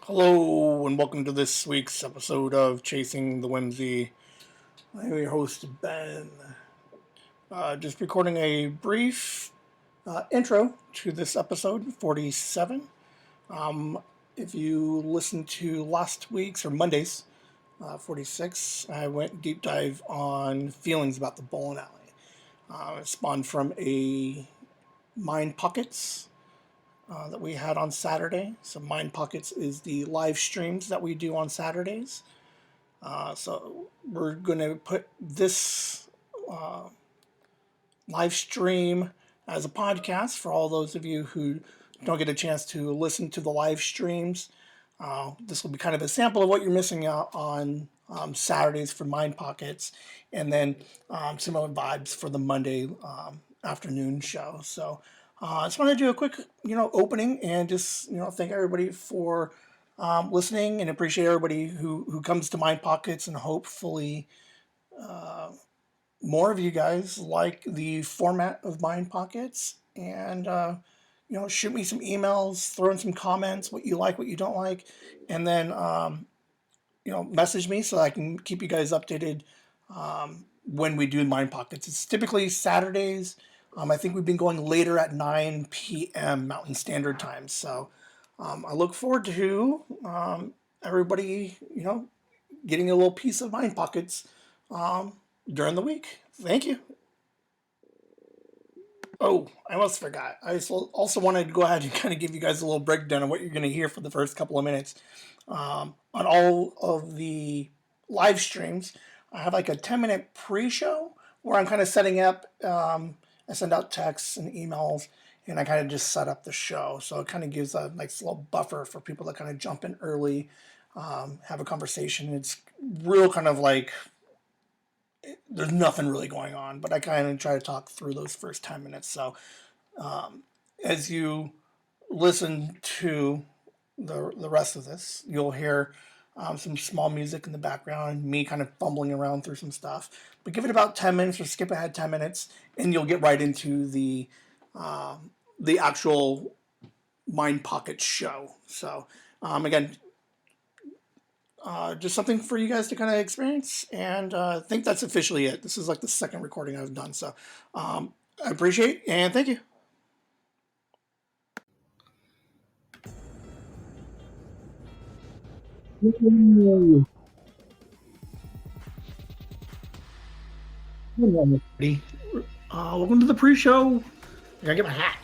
Hello and welcome to this week's episode of Chasing the Whimsy. I'm your host, Ben. Just recording a brief intro to this episode, 47. If you listened to last week's or Monday's 46, I went deep dive on feelings about the bowling alley. It spawned from a Mind Pockets that we had on Saturday. So Mind Pockets is the live streams that we do on Saturdays. So we're going to put this live stream as a podcast for all those of you who don't get a chance to listen to the live streams. This will be kind of a sample of what you're missing out on Saturdays for Mind Pockets, and then similar vibes for the Monday afternoon show. So I just want to do a quick, opening and just, thank everybody for listening and appreciate everybody who comes to Mind Pockets, and hopefully more of you guys like the format of Mind Pockets, and shoot me some emails, throw in some comments, what you like, what you don't like, and then message me so I can keep you guys updated when we do Mind Pockets. It's typically Saturdays. I think we've been going later at 9 p.m. Mountain Standard Time. So I look forward to everybody, getting a little piece of Mind Pockets during the week. Thank you. Oh, I almost forgot. I also wanted to go ahead and kind of give you guys a little breakdown of what you're going to hear for the first couple of minutes. On all of the live streams, I have like a 10-minute pre-show where I'm kind of setting up. I send out texts and emails, and I kind of just set up the show. So it kind of gives a nice little buffer for people to kind of jump in early, have a conversation. It's real kind of like there's nothing really going on, but I kind of try to talk through those first 10 minutes. So as you listen to the rest of this, you'll hear some small music in the background, me kind of fumbling around through some stuff. But give it about 10 minutes or skip ahead 10 minutes, and you'll get right into the actual Mind Pocket show. So again, just something for you guys to kind of experience, and I think that's officially it. This is like the second recording I've done, so I appreciate and thank you. Hello, everybody. Welcome to the pre-show. I gotta get my hat.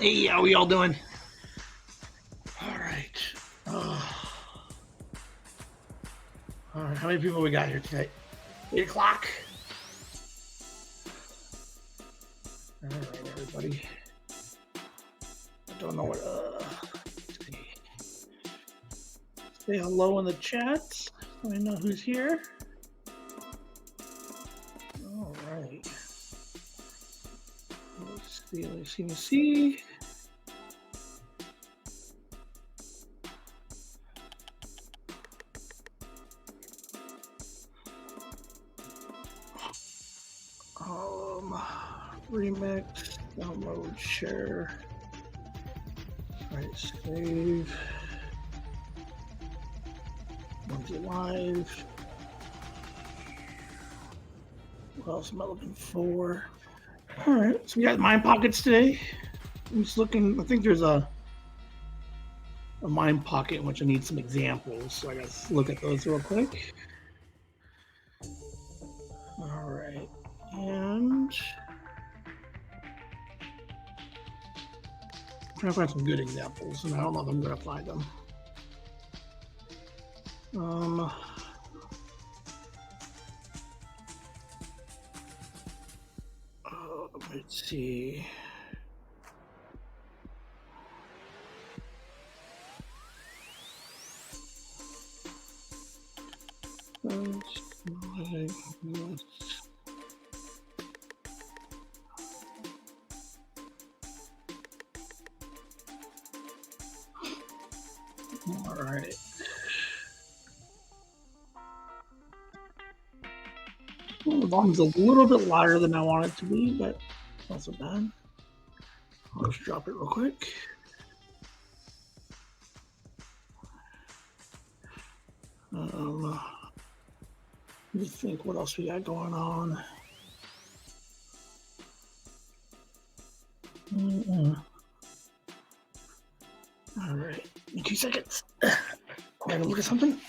Hey, how we all doing? All right. All right. How many people we got here tonight? 8 o'clock. All right, everybody. I don't know what. Let's see. Say hello in the chat. Let me know who's here. All right. Let's see. Remix, download, share, right, save, Whimsy Live. What else am I looking for? All right, so we got Mind Pockets today. I'm just looking. I think there's a Mind Pocket in which I need some examples, so I gotta look at those real quick. right, and I'm trying to find some good examples, and I don't know if I'm going to find them. Let's see. All right. Well, the volume's a little bit louder than I want it to be, but not so bad. I'll just drop it real quick. Let me think what else we got going on. All right, in 2 seconds. I'm gonna look at something.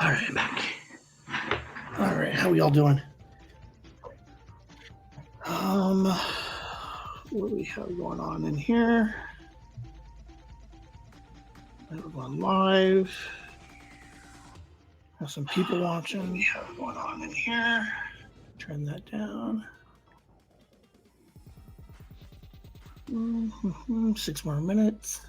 All right, I'm back. All right, how we all doing? What do we have going on in here? We're going live. Have some people watching. What do we have going on in here? Turn that down. 6 more minutes.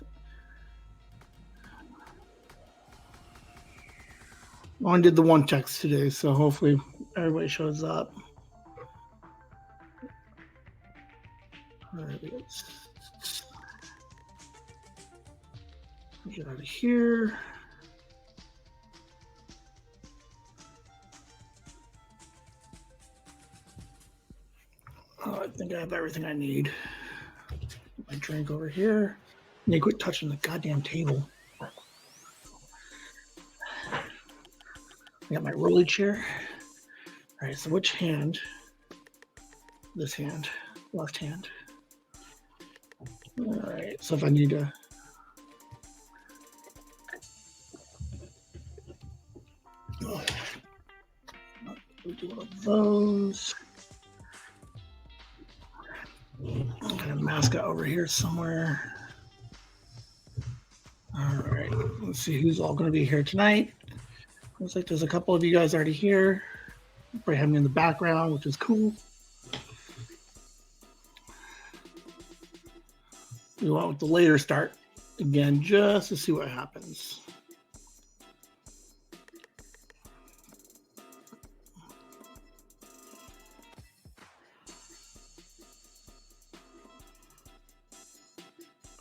I only did the one text today, so hopefully everybody shows up. All right, let's get out of here. Oh, I think I have everything I need. My drink over here. I need to quit touching the goddamn table. I got my rolly chair. All right, so which hand? This hand, left hand. All right, so if I need to. We'll do one of those. I'm gonna mask it over here somewhere. All right, let's see who's all gonna be here tonight. Looks like there's a couple of you guys already here. Probably have me in the background, which is cool. We went with the later start again, just to see what happens.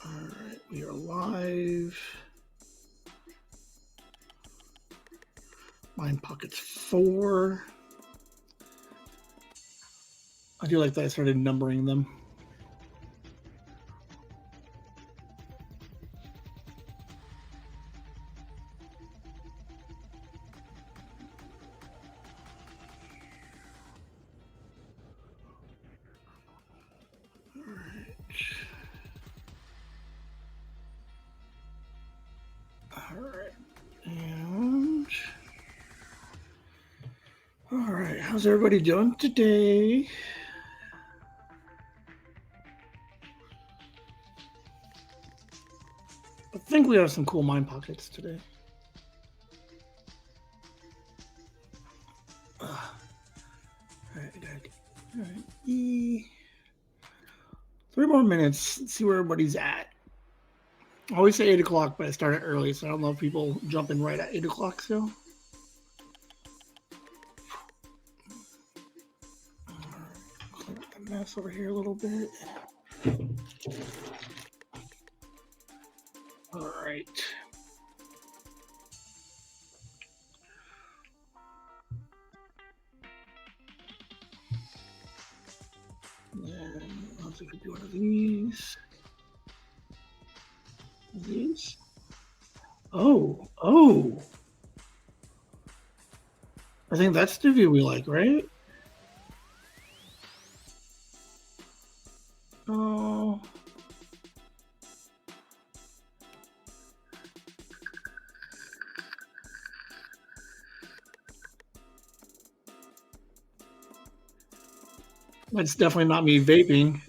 All right, we are live. Mind Pockets 4. I do like that I started numbering them. All right. And all right, how's everybody doing today? I think we have some cool Mind Pockets today. All right, all right. 3 more minutes. Let's see where everybody's at. I always say 8 o'clock, but I started early, so I don't know if people jump in right at 8 o'clock still. Clear up the mess over here a little bit. All right. Then I'll see if we do one of these. These. Oh. I think that's the view we like, right? Oh. That's definitely not me vaping.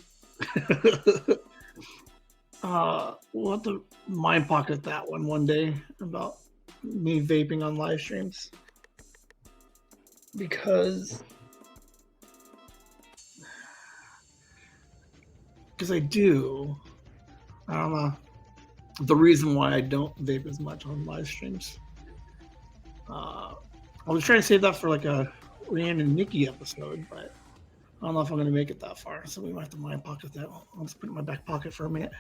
We'll have to mind pocket that one day about me vaping on live streams. Because I do. I don't know. The reason why I don't vape as much on live streams. I was trying to save that for like a Ryan and Nikki episode, but I don't know if I'm going to make it that far. So we might have to mind pocket that. I'll just put it in my back pocket for a minute.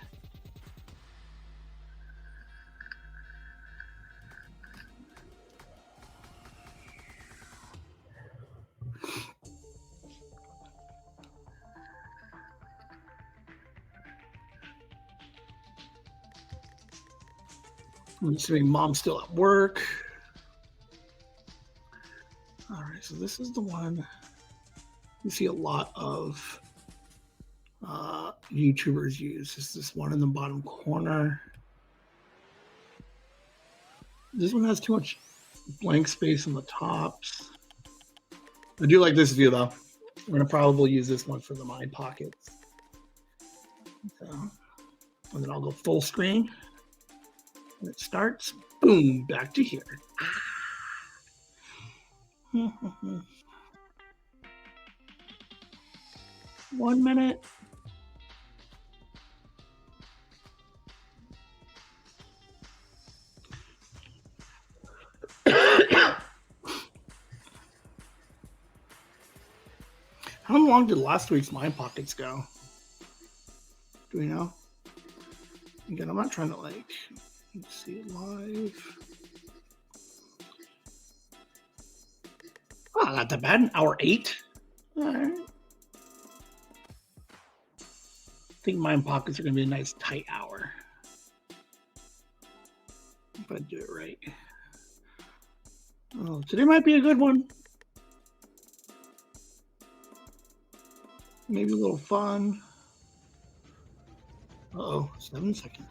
I'm assuming mom's still at work. All right, so this is the one you see a lot of YouTubers use. It's this one in the bottom corner. This one has too much blank space on the tops. I do like this view though. I'm going to probably use this one for the mind pockets. So, and then I'll go full screen. And it starts. Boom, back to here. 1 minute. How long did last week's mind pockets go? Do we know? Again, I'm not trying to like, let's see it live. Oh, not that bad. 1 hour 8. All right. I think mind pockets are going to be a nice tight hour. If I do it right. Oh, today might be a good one. Maybe a little fun. Uh-oh, 7 seconds.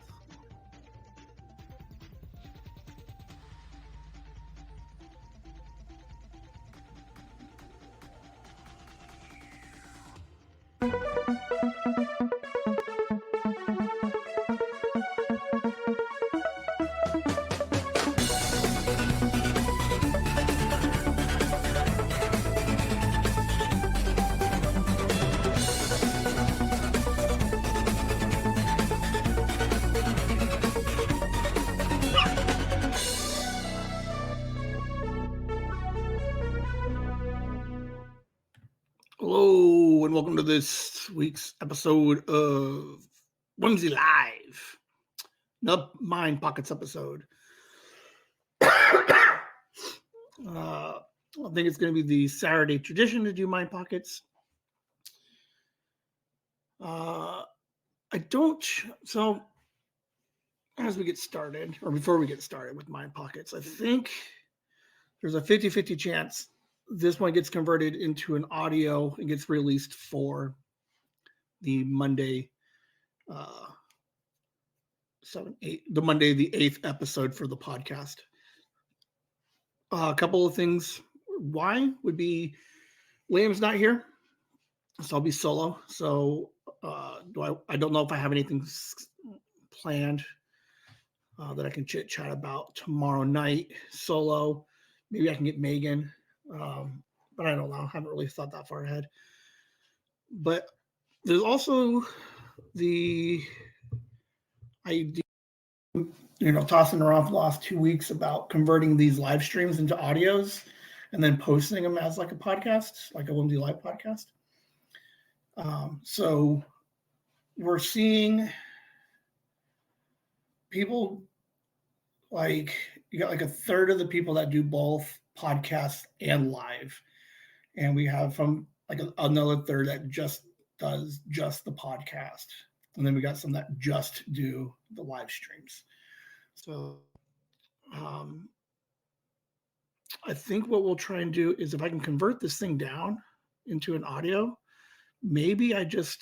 Hello, and welcome to this week's episode of Whimsy Live, the Mind Pockets episode. I think it's going to be the Saturday tradition to do Mind Pockets. So as we get started, or before we get started with Mind Pockets, I think there's a 50-50 chance this one gets converted into an audio and gets released for the Monday, the 8th episode for the podcast. A couple of things. Why would be Liam's not here, so I'll be solo. So I don't know if I have anything planned that I can chit chat about tomorrow night solo. Maybe I can get Megan, but I don't know. I haven't really thought that far ahead. But there's also the idea, tossing around for the last 2 weeks about converting these live streams into audios and then posting them as like a podcast, like a Whimsy Live podcast. So we're seeing people, like, you got like a third of the people that do both podcasts and live. And we have from like another third that just does just the podcast. And then we got some that just do the live streams. So I think what we'll try and do is if I can convert this thing down into an audio, maybe I just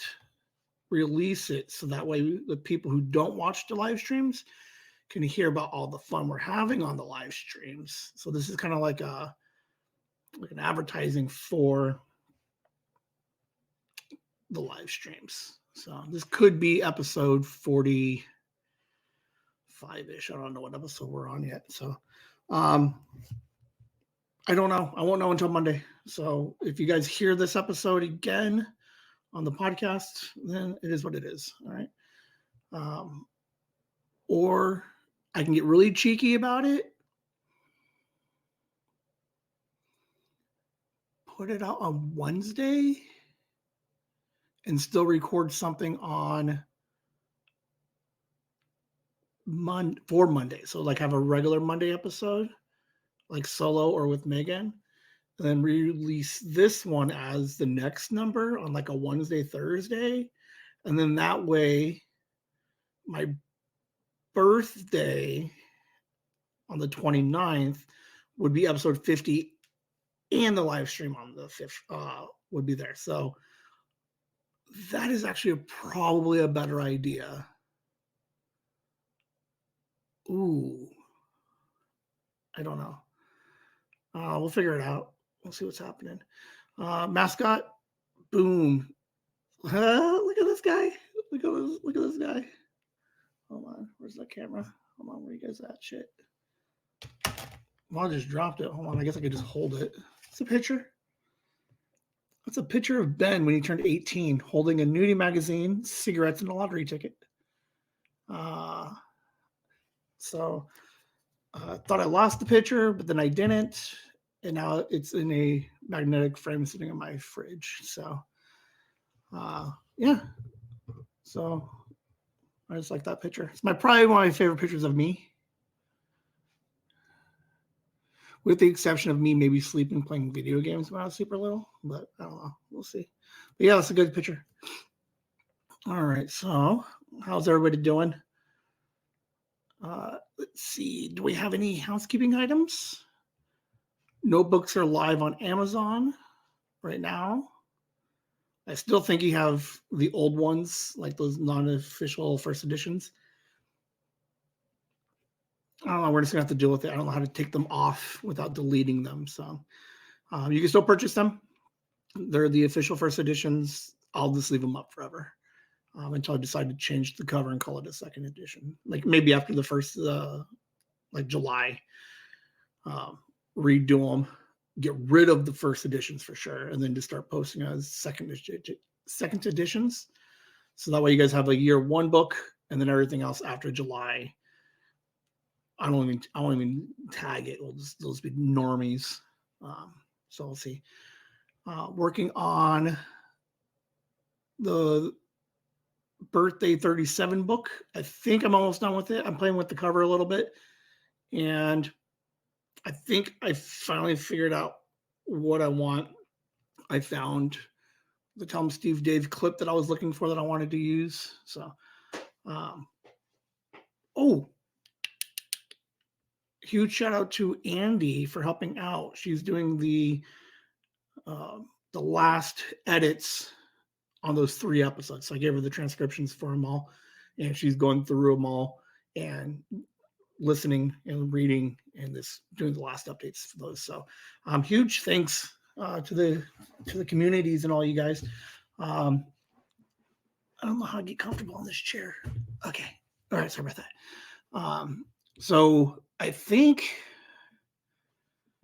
release it so that way the people who don't watch the live streams can hear about all the fun we're having on the live streams. So this is kind of like an advertising for the live streams. So this could be episode 45-ish. I don't know what episode we're on yet. So I don't know. I won't know until Monday. So if you guys hear this episode again on the podcast, then it is what it is. All right. Or I can get really cheeky about it. Put it out on Wednesday and still record something on for Monday. So like have a regular Monday episode, like solo or with Megan, and then release this one as the next number on like a Wednesday, Thursday. And then that way my birthday on the 29th would be episode 50 and the live stream on the 5th would be there. So that is actually probably a better idea. Ooh, I don't know. We'll figure it out. We'll see what's happening. Mascot, boom. Look at this guy. Look at this guy. Hold on. Where's that camera? Hold on. Where you guys at? Shit. Well, I just dropped it. Hold on. I guess I could just hold it. It's a picture. It's a picture of Ben when he turned 18, holding a nudie magazine, cigarettes, and a lottery ticket. So I thought I lost the picture, but then I didn't. And now it's in a magnetic frame sitting in my fridge. So, yeah. So I just like that picture. It's probably one of my favorite pictures of me. With the exception of me maybe sleeping playing video games when I was super little. But I don't know. We'll see. But yeah, that's a good picture. All right. So how's everybody doing? Let's see. Do we have any housekeeping items? Notebooks are live on Amazon right now. I still think you have the old ones, like those non-official first editions. I don't know. We're just going to have to deal with it. I don't know how to take them off without deleting them. So you can still purchase them. They're the official first editions. I'll just leave them up forever until I decide to change the cover and call it a second edition. Like maybe after the first, like July, redo them, get rid of the first editions for sure, and then just start posting as second editions. So that way you guys have a year one book, and then everything else after July. I won't even tag it. It'll just be normies. So we'll see. Working on the birthday 37 book. I think I'm almost done with it. I'm playing with the cover a little bit, and I think I finally figured out what I want. I found the Tom Steve Dave clip that I was looking for that I wanted to use. So, huge shout out to Andy for helping out. She's doing the last edits on those 3 episodes. So I gave her the transcriptions for them all, and she's going through them all and listening and reading and doing the last updates for those. So huge thanks to the communities and all you guys. I don't know how to get comfortable in this chair. Okay. All right. Sorry about that. So I think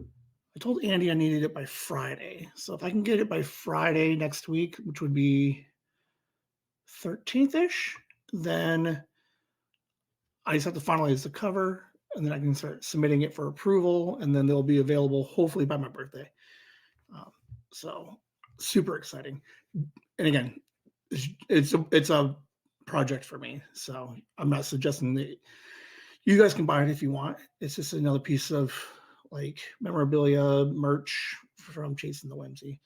I told Andy I needed it by Friday. So if I can get it by Friday next week, which would be 13th-ish, then I just have to finalize the cover, and then I can start submitting it for approval, and then they'll be available hopefully by my birthday. So super exciting. And again, it's a project for me. So I'm not suggesting that you guys can buy it if you want. It's just another piece of like memorabilia merch from Chasing the Whimsy.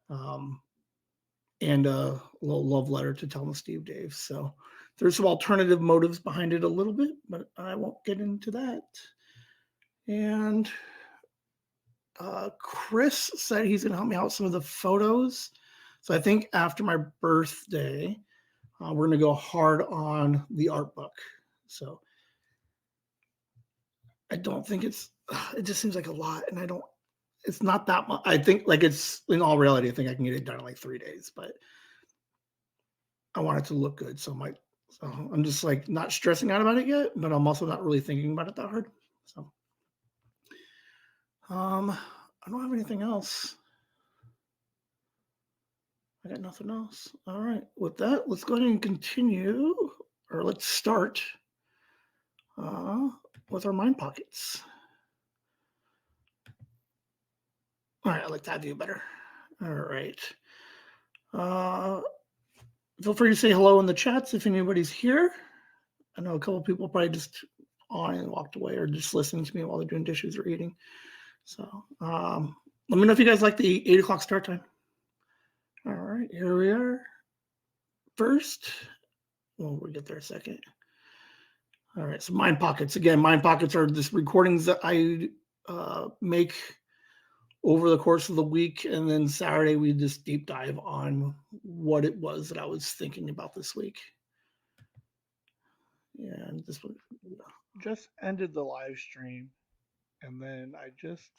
And a little love letter to Tell Me Steve Dave. So there's some alternative motives behind it a little bit, but I won't get into that. And Chris said he's going to help me out with some of the photos. So I think after my birthday, we're going to go hard on the art book. So I don't think it just seems like a lot. And it's not that much. I think like it's in all reality, I think I can get it done in like 3 days, but I want it to look good. So I'm just like not stressing out about it yet, but I'm also not really thinking about it that hard. So, I don't have anything else. I got nothing else. All right. With that, let's go ahead and continue, or let's start with our mind pockets. All right. I like that view better. All right. Feel free to say hello in the chats if anybody's here. I know a couple people probably just on and walked away or just listening to me while they're doing dishes or eating. So let me know if you guys like the 8 o'clock start time. All right, here we are. First, we'll get there a second. All right, so Mind Pockets. Again, Mind Pockets are just recordings that I make over the course of the week. And then Saturday, we just deep dive on what it was that I was thinking about this week. And this one just ended the live stream. And then I just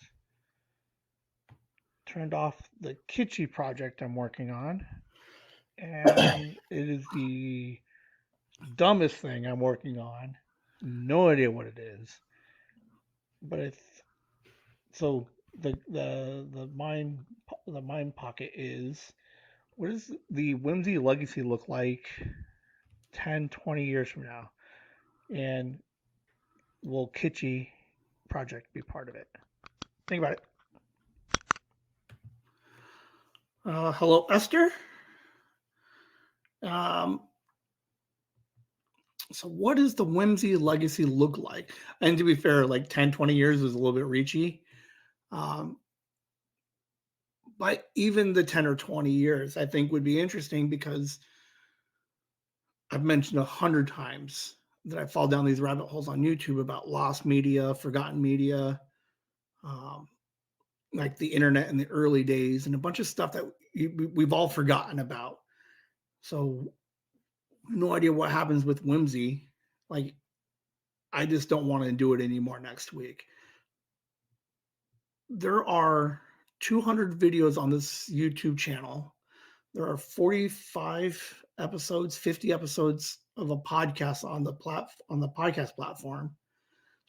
turned off the Kitschy project I'm working on. And it is the dumbest thing I'm working on. No idea what it is. But it's so the mind pocket is, what does the Whimsy legacy look like 10, 20 years from now? And will Kitschy project be part of it? Think about it. Hello, Esther. So what does the Whimsy legacy look like? And to be fair, like 10, 20 years is a little bit reachy. But even the 10 or 20 years, I think would be interesting because I've mentioned 100 times that I fall down these rabbit holes on YouTube about lost media, forgotten media, like the internet in the early days, and a bunch of stuff that we've all forgotten about. So no idea what happens with Whimsy. Like, I just don't want to do it anymore next week. There are 200 videos on this YouTube channel. There are 45 episodes, 50 episodes of a podcast on the podcast platform.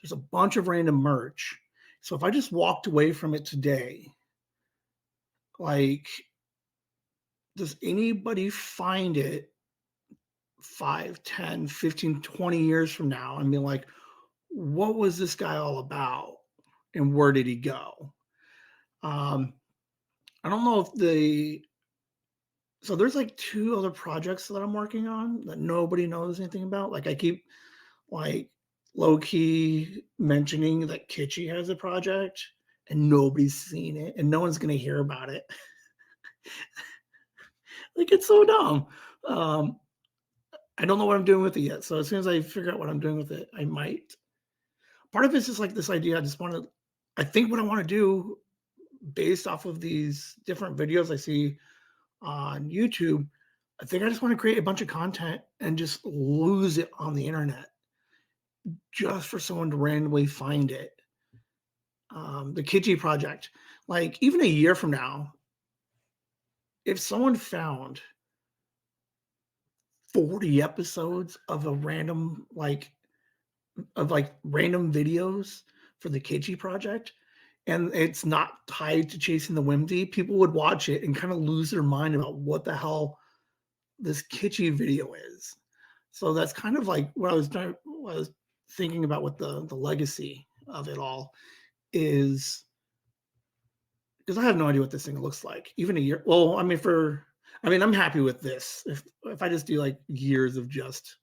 There's a bunch of random merch. So if I just walked away from it today, like, does anybody find it 5, 10, 15, 20 years from now and be like, what was this guy all about? And where did he go? I don't know if so there's like 2 other projects that I'm working on that nobody knows anything about. Like I keep like low key mentioning that Kitschy has a project and nobody's seen it and no one's going to hear about it. Like it's so dumb. I don't know what I'm doing with it yet. So as soon as I figure out what I'm doing with it, I might. Part of it's just like this idea. I think what I want to do based off of these different videos I see on YouTube, I think I just want to create a bunch of content and just lose it on the internet just for someone to randomly find it. The Kitschy project, like even a year from now, if someone found 40 episodes of random videos for the Kitschy project, and it's not tied to chasing the whimsy, people would watch it and kind of lose their mind about what the hell this Kitschy video is. So that's kind of like what I was thinking about with the legacy of it all is, because I have no idea what this thing looks like. Even a year. Well, I mean, I'm happy with this. If I just do like years of just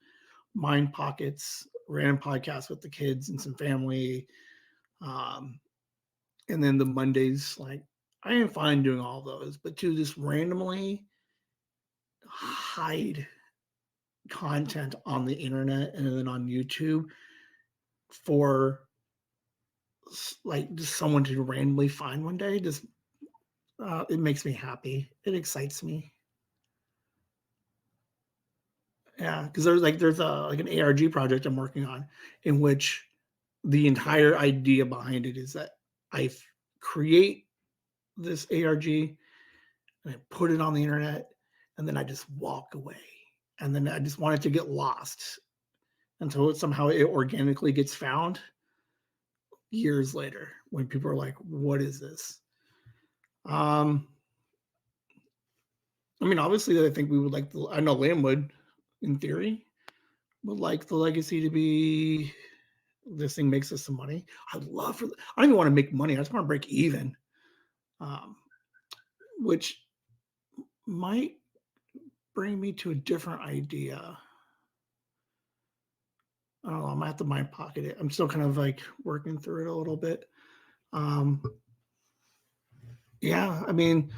mind pockets, random podcasts with the kids and some family, and then the Mondays, like I am fine doing all those, but to just randomly hide content on the internet and then on YouTube for like just someone to randomly find one day. Just it makes me happy. It excites me. Yeah, because there's a like an ARG project I'm working on, in which the entire idea behind it is that I create this ARG and I put it on the internet, and then I just walk away, and then I just want it to get lost until somehow it organically gets found years later when people are like, "What is this?" Um, I mean, obviously, I think we would like. I know Liam would, in theory, would like the legacy to be. This thing makes us some money. I'd love for. I don't even want to make money. I just want to break even, um, which might bring me to a different idea. I don't know. I'm at the mind pocket it. I'm still kind of like working through it a little bit. Um, yeah, I mean,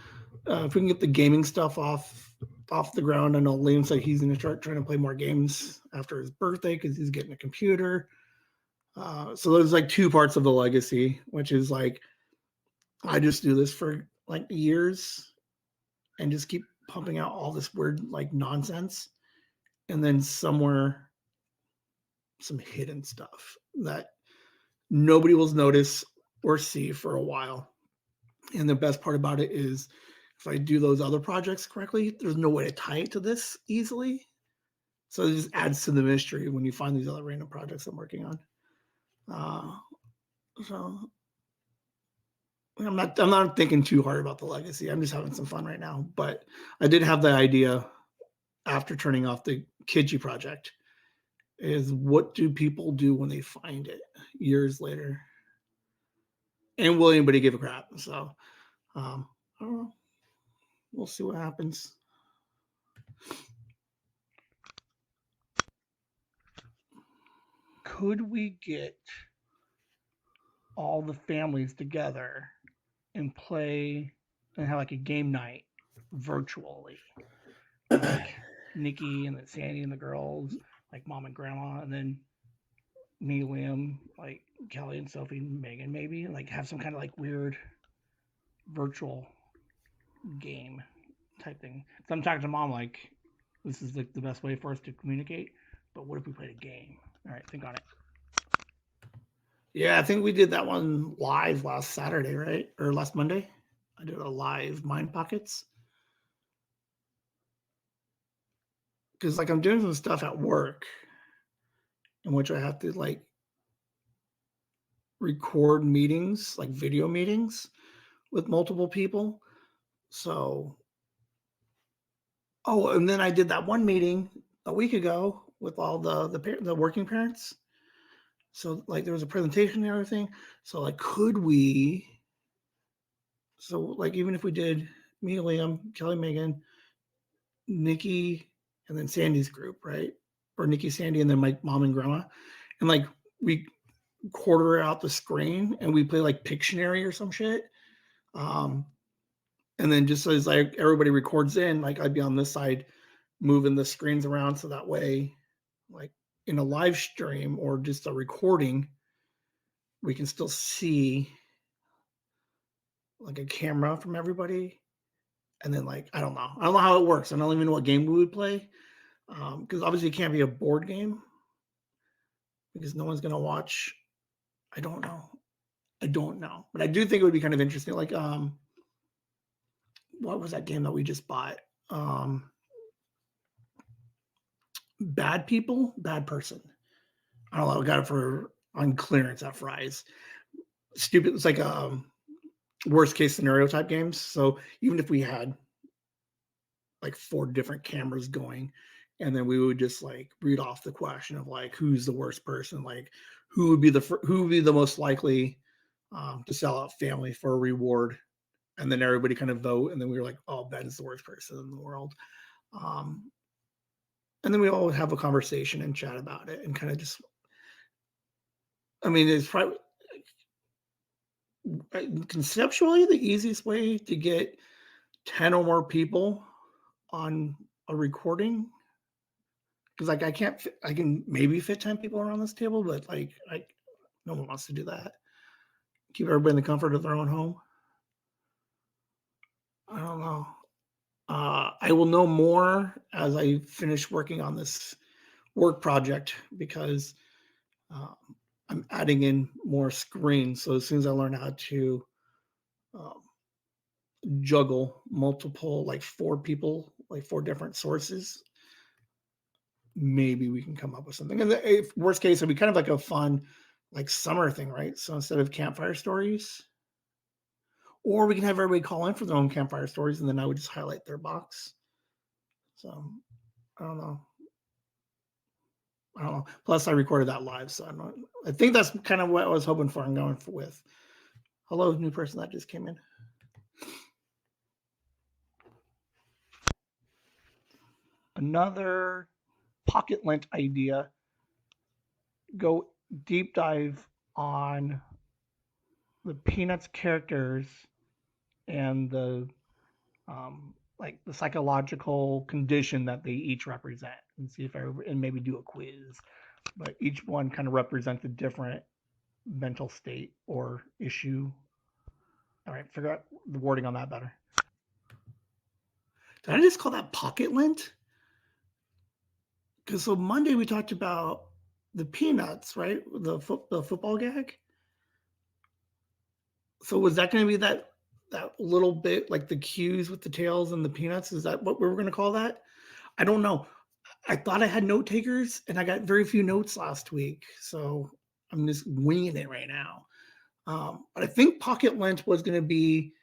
if we can get the gaming stuff off the ground, I know Liam said he's going to start trying to play more games after his birthday because he's getting a computer. So there's like two parts of the legacy, which is like I just do this for like years and just keep pumping out all this weird like nonsense, and then somewhere some hidden stuff that nobody will notice or see for a while. And the best part about it is if I do those other projects correctly, there's no way to tie it to this easily. So it just adds to the mystery when you find these other random projects I'm working on. Uh, so I'm not thinking too hard about the legacy. I'm just having some fun right now. But I did have the idea after turning off the Kidji project is what do people do when they find it years later? And will anybody give a crap? So I don't know. We'll see what happens. Could we get all the families together and play and have like a game night virtually? Like Nikki and then Sandy and the girls, like mom and grandma, and then me, Liam, like Kelly and Sophie and Megan, maybe, and like have some kind of like weird virtual game type thing. So I'm talking to mom like this is like the best way for us to communicate. But what if we played a game? All right, think on it. Yeah, I think we did that one live last Saturday, right? Or last Monday. I did a live Mind Pockets. Because like I'm doing some stuff at work in which I have to like record meetings, like video meetings with multiple people. So and then I did that one meeting a week ago with all the working parents. So like there was a presentation and everything. So like could we so like even if we did me, Liam, Kelly, Megan, Nikki, and then Sandy's group, right? Or Nikki, Sandy, and then my mom and grandma. And like we quarter out the screen and we play like Pictionary or some shit. Um, and then just as like everybody records in, like I'd be on this side moving the screens around so that way, like in a live stream or just a recording, we can still see like a camera from everybody. And then like I don't know how it works. I don't even know what game we would play because obviously it can't be a board game because no one's gonna watch. I don't know, but I do think it would be kind of interesting. Like what was that game that we just bought? Bad People, Bad Person. I don't know. I got it for on clearance at Fry's. Stupid. It's like worst case scenario type games. So even if we had like 4 different cameras going, and then we would just like read off the question of like who's the worst person, like who would be the most likely to sell out family for a reward, and then everybody kind of vote, and then we were like, oh, Ben is the worst person in the world. And then we all have a conversation and chat about it and kind of just, I mean, it's probably conceptually the easiest way to get 10 or more people on a recording. Because like I can maybe fit 10 people around this table, but like no one wants to do that. keep everybody in the comfort of their own home. I don't know. I will know more as I finish working on this work project because uh, I'm adding in more screens. So as soon as I learn how to um, juggle multiple, like 4 people, like 4 different sources, maybe we can come up with something. And if worst case, it'd be kind of like a fun, like summer thing, right? So instead of campfire stories, or we can have everybody call in for their own campfire stories, and then I would just highlight their box. So I don't know. I don't know. Plus, I recorded that live, so I think that's kind of what I was hoping for. I'm going with. Hello, new person that just came in. Another pocket lint idea. Go deep dive on the Peanuts characters and the like the psychological condition that they each represent, and see if and maybe do a quiz. But each one kind of represents a different mental state or issue. All right, figure out the wording on that better. Did I just call that pocket lint? Because so Monday we talked about the Peanuts, right? The football gag. So was that going to be that little bit like the cues with the tails and the peanuts? Is that what we were going to call that? I don't know. I thought I had note takers, and I got very few notes last week, so I'm just winging it right now. But I think Pocket Lint was going to be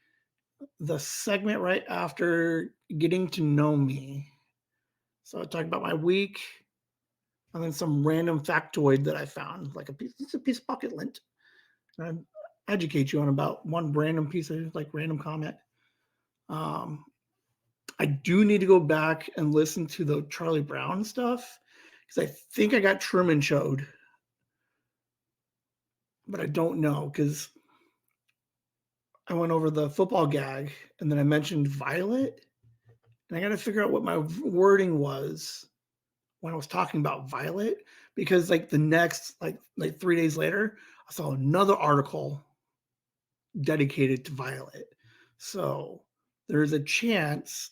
the segment right after getting to know me. So I talked about my week, and then some random factoid that I found, like it's a piece of Pocket Lint. And I educate you on about one random piece of like random comment. Um, I do need to go back and listen to the Charlie Brown stuff because I think I got Truman Showed, but I don't know because I went over the football gag and then I mentioned Violet, and I got to figure out what my wording was when I was talking about Violet because like the next like 3 days later, I saw another article dedicated to Violet. So there's a chance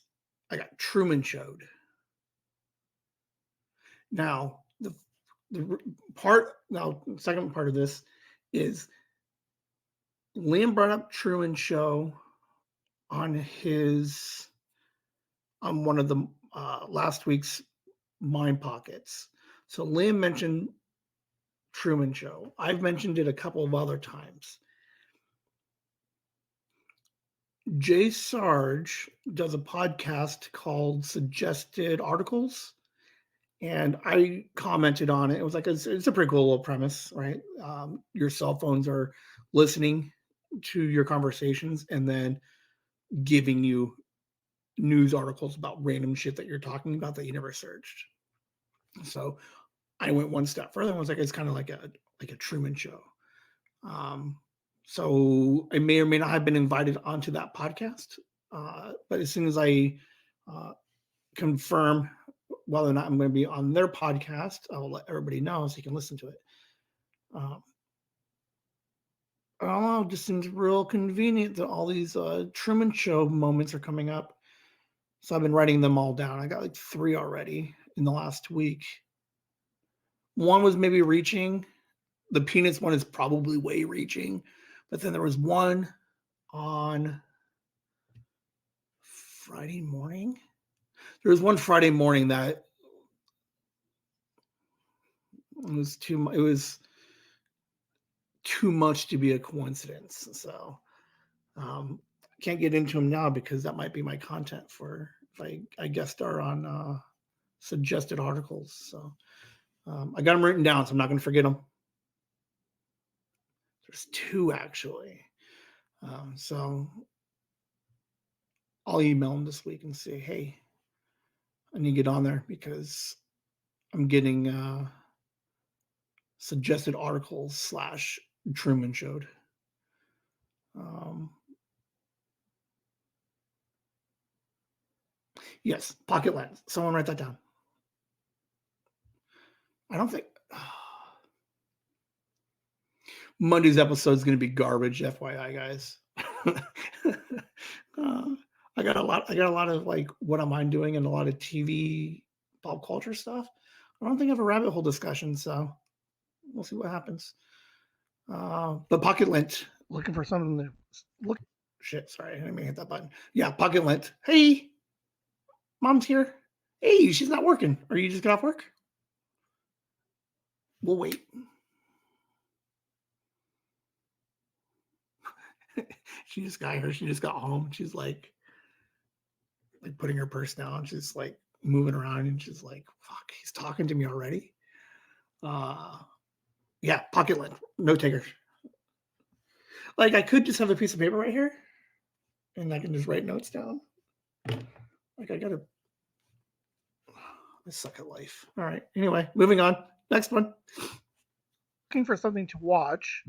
I got Truman Showed. Now, the second part of this is Liam brought up Truman Show on one of the last week's Mind Pockets. So Liam mentioned Truman Show. I've mentioned it a couple of other times. Jay Sarge does a podcast called Suggested Articles, and I commented on it. It was like it's a pretty cool little premise, right? Your cell phones are listening to your conversations and then giving you news articles about random shit that you're talking about that you never searched. So I went one step further and was like, it's kind of like a Truman Show. So I may or may not have been invited onto that podcast, but as soon as I confirm whether or not I'm going to be on their podcast, I will let everybody know so you can listen to it. Oh, it just seems real convenient that all these Truman Show moments are coming up. So I've been writing them all down. I got like 3 already in the last week. One was maybe reaching. The Peanuts one is probably way reaching. But then there was one on Friday morning. There was one Friday morning that it was too much to be a coincidence. So can't get into them now because that might be my content for if I guest star on suggested articles. So I got them written down, so I'm not going to forget them. There's 2 actually. So I'll email them this week and say, hey, I need to get on there because I'm getting suggested articles / Truman Showed. Yes, Pocket Lens. Someone write that down. I don't think Monday's episode is going to be garbage, FYI, guys. I got a lot of like what am I doing and a lot of TV pop culture stuff. I don't think I have a rabbit hole discussion, so we'll see what happens. But Pocket Lint, looking for something to look. Shit, sorry, I didn't mean to hit that button. Yeah, Pocket Lint. Hey, Mom's here. Hey, she's not working. Are you just got off work? We'll wait. She just got here. She just got home. She's like putting her purse down. She's like moving around, and she's like, "Fuck, he's talking to me already." Yeah, Pocket Lint, note taker. Like I could just have a piece of paper right here, and I can just write notes down. Like I suck at life. All right. Anyway, moving on. Next one. Looking for something to watch,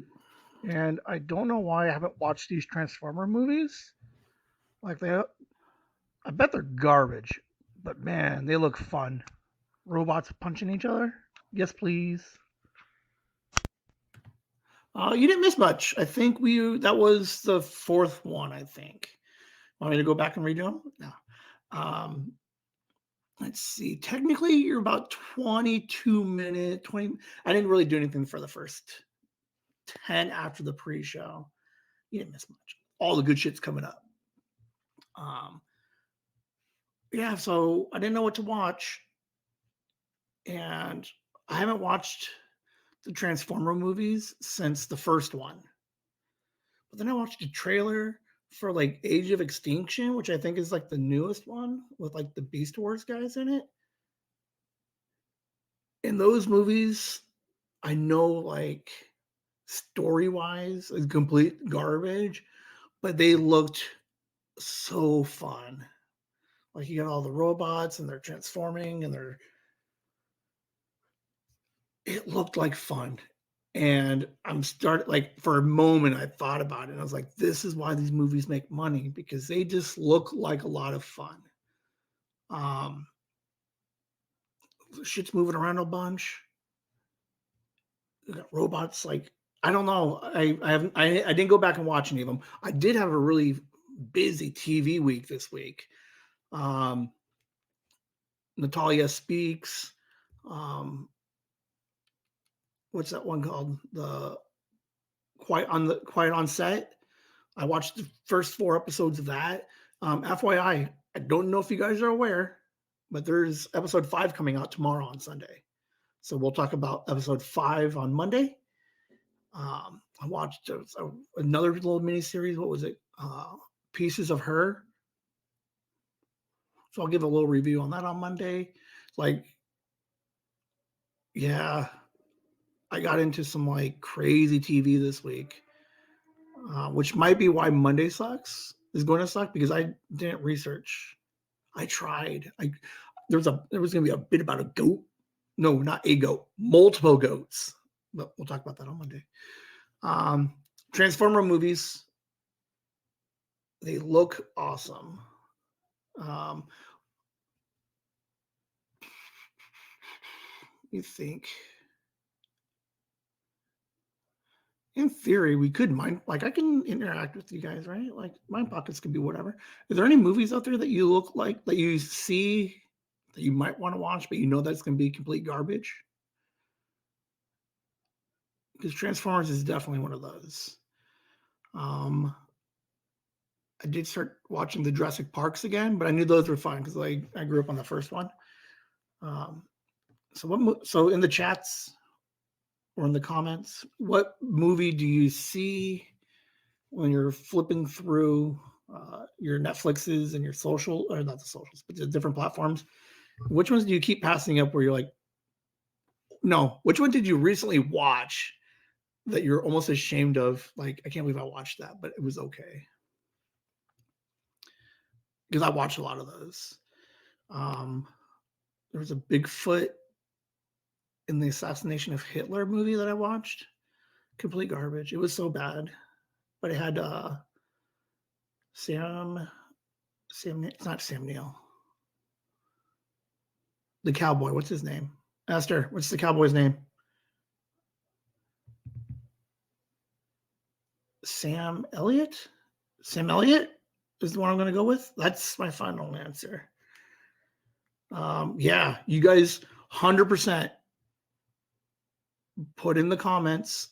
and I don't know why I haven't watched these Transformer movies. Like I bet they're garbage, but man, they look fun. Robots punching each other. Yes, please. You didn't miss much. I think that was the fourth one. I think. Want me to go back and redo them? No. Let's see. Technically, you're about 22 minutes. 20. I didn't really do anything for the first 10 after the pre-show. You didn't miss much. All the good shit's coming up. Yeah. So I didn't know what to watch, and I haven't watched the Transformer movies since the first one. But then I watched a trailer for like Age of Extinction, which I think is like the newest one with like the Beast Wars guys in it. In those movies, I know like story-wise is complete garbage, but they looked so fun. Like you got all the robots and they're transforming and it looked like fun. And like for a moment I thought about it and I was like, this is why these movies make money, because they just look like a lot of fun. Shit's moving around a bunch. You got robots, like I don't know. I didn't go back and watch any of them. I did have a really busy TV week this week. Natalia Speaks. What's that one called? The Quiet on Set. I watched the first 4 episodes of that. FYI, I don't know if you guys are aware, but there's episode 5 coming out tomorrow on Sunday. So we'll talk about episode 5 on Monday. I watched another little mini series. What was it? Pieces of Her. So I'll give a little review on that on Monday. Like, yeah, I got into some like crazy TV this week, which might be why Monday is going to suck, because I didn't research. I tried. There was going to be a bit about a goat. No, not a goat. Multiple goats. But we'll talk about that on Monday. Transformer movies. They look awesome. You think, in theory, we could I can interact with you guys, right? Like Mind Pockets could be whatever. Are there any movies out there that you look like, that you see, that you might want to watch, but you know that's going to be complete garbage? Because Transformers is definitely one of those. I did start watching the Jurassic Parks again, but I knew those were fun because I grew up on the first one. So in the chats or in the comments, what movie do you see when you're flipping through your Netflixes and your social, or not the socials, but the different platforms? Which ones do you keep passing up where you're like, no, which one did you recently watch that you're almost ashamed of? Like, I can't believe I watched that, but it was okay. Because I watched a lot of those. There was a Bigfoot in the Assassination of Hitler movie that I watched. Complete garbage. It was so bad. But it had Sam, it's not Sam Neill. The cowboy, what's his name? Esther, what's the cowboy's name? Sam Elliott. Sam Elliott is the one I'm going to go with. That's my final answer. Yeah, you guys 100% put in the comments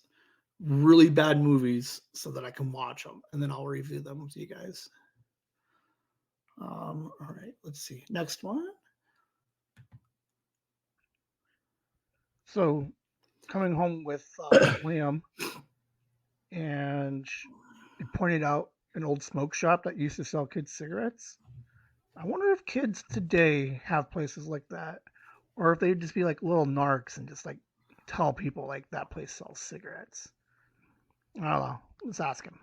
really bad movies so that I can watch them, and then I'll review them with you guys. All right, let's see. Next one. So, coming home with Liam, and it pointed out an old smoke shop that used to sell kids cigarettes. I wonder if kids today have places like that, or if they'd just be like little narcs and just like tell people like that place sells cigarettes. I don't know. Let's ask him.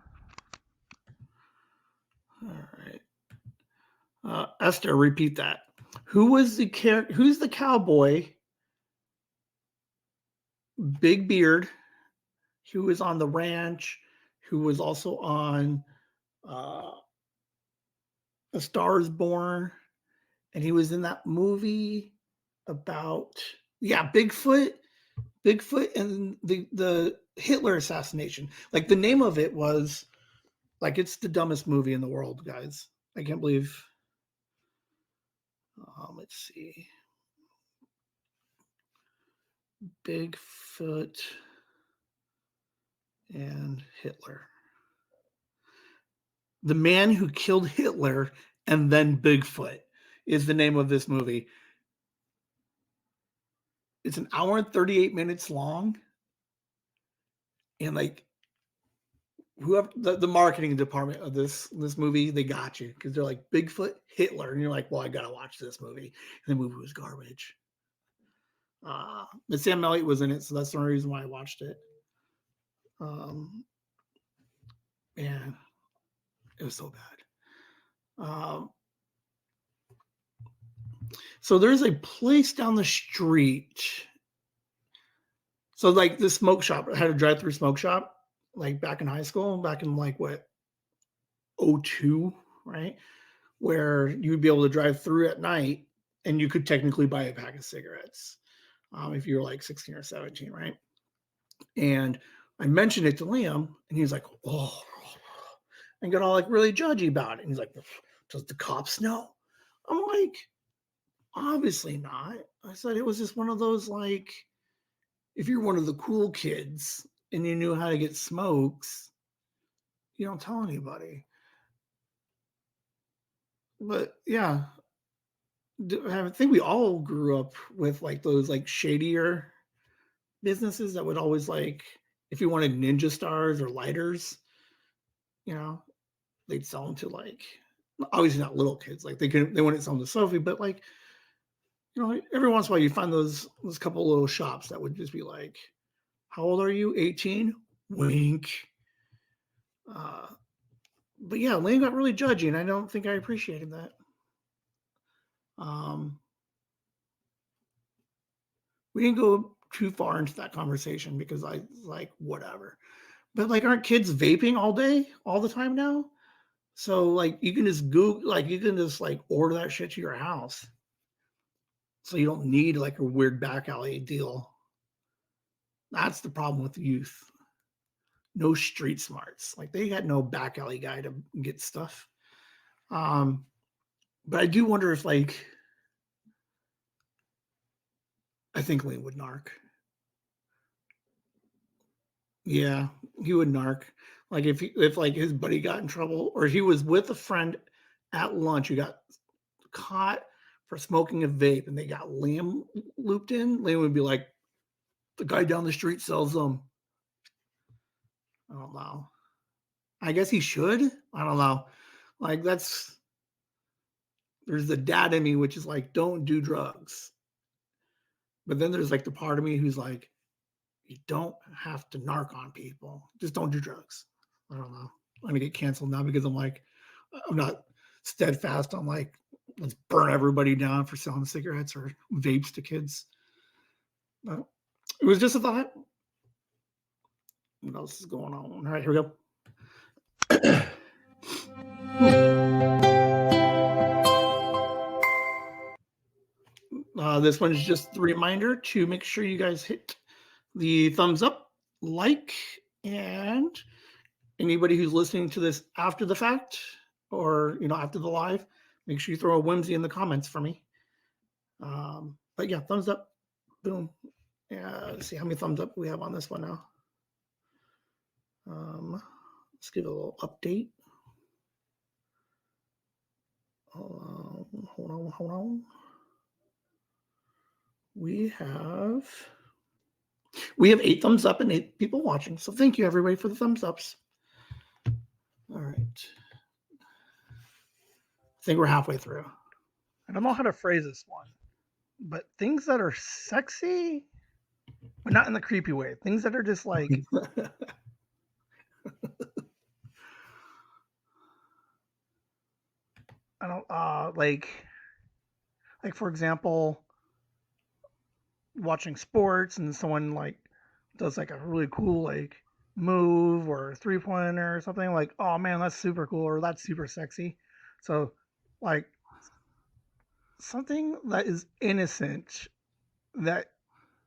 All right. Esther, repeat that. Who's the cowboy? Big beard, who was on the ranch, who was also on A Star Is Born, and he was in that movie about Bigfoot and the Hitler assassination. Like the name of it was like it's the dumbest movie in the world, guys. I can't believe. Let's see. Bigfoot and Hitler. The Man Who Killed Hitler and Then Bigfoot is the name of this movie. It's an hour and 38 minutes long. And like whoever the marketing department of this movie, they got you because they're like Bigfoot, Hitler, and you're like, well, I gotta watch this movie. And the movie was garbage. But Sam Elliott was in it, so that's the only reason why I watched it. And it was so bad. So there's a place down the street. So like this smoke shop, I had a drive-through smoke shop, like back in high school, back in like what 02, right? Where you would be able to drive through at night and you could technically buy a pack of cigarettes if you were like 16 or 17, right? And I mentioned it to Liam and he was like, oh, and got all like really judgy about it. And he's like, does the cops know? I'm like, obviously not. I said it was just one of those like, if you're one of the cool kids and you knew how to get smokes, you don't tell anybody. But yeah, I think we all grew up with like those like shadier businesses that would always like, if you wanted ninja stars or lighters, you know, they'd sell them to like, obviously not little kids. Like they wouldn't sell them to Sophie, but like, you know, every once in a while you find those couple little shops that would just be like, how old are you? 18? Wink. But yeah, Lane got really judgy, and I don't think I appreciated that. We didn't go too far into that conversation because I like whatever. But like, aren't kids vaping all day, all the time now? So like, you can just you can just like order that shit to your house. So you don't need like a weird back alley deal. That's the problem with youth. No street smarts. Like they got no back alley guy to get stuff. But I do wonder if like, I think Lane would narc. Yeah, he would narc. Like if like his buddy got in trouble or he was with a friend at lunch who got caught for smoking a vape and they got Liam looped in, Liam would be like, the guy down the street sells them. I don't know. I guess he should. I don't know. Like there's the dad in me which is like, don't do drugs. But then there's like the part of me who's like, you don't have to narc on people. Just don't do drugs. I don't know. I'm gonna get canceled now because I'm like, I'm not steadfast on like, let's burn everybody down for selling cigarettes or vapes to kids. But it was just a thought. What else is going on? All right, here we go. This one's just the reminder to make sure you guys hit the thumbs up, like, and anybody who's listening to this after the fact or after the live, make sure you throw a whimsy in the comments for me. But yeah, thumbs up, boom. Yeah, let's see how many thumbs up we have on this one now. Let's give it a little update. Hold on. We have 8 thumbs up and 8 people watching. So thank you everybody for the thumbs ups. All right. I think we're halfway through. I don't know how to phrase this one, but things that are sexy, but not in the creepy way. Things that are just like I don't like for example, watching sports and someone like does like a really cool like move or 3-pointer or something, like, oh man, that's super cool or that's super sexy. So like something that is innocent that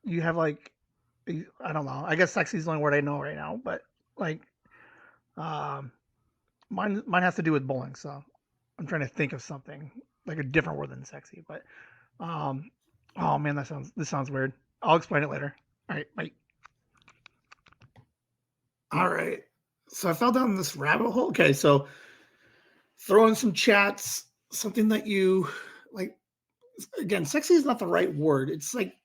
you have like, I don't know. I guess sexy is the only word I know right now, but like um mine has to do with bowling, so I'm trying to think of something like a different word than sexy, but oh man, this sounds weird. I'll explain it later. All right, bye. All right. So I fell down this rabbit hole. Okay, so throw in some chats, something that you like. Again, sexy is not the right word. It's like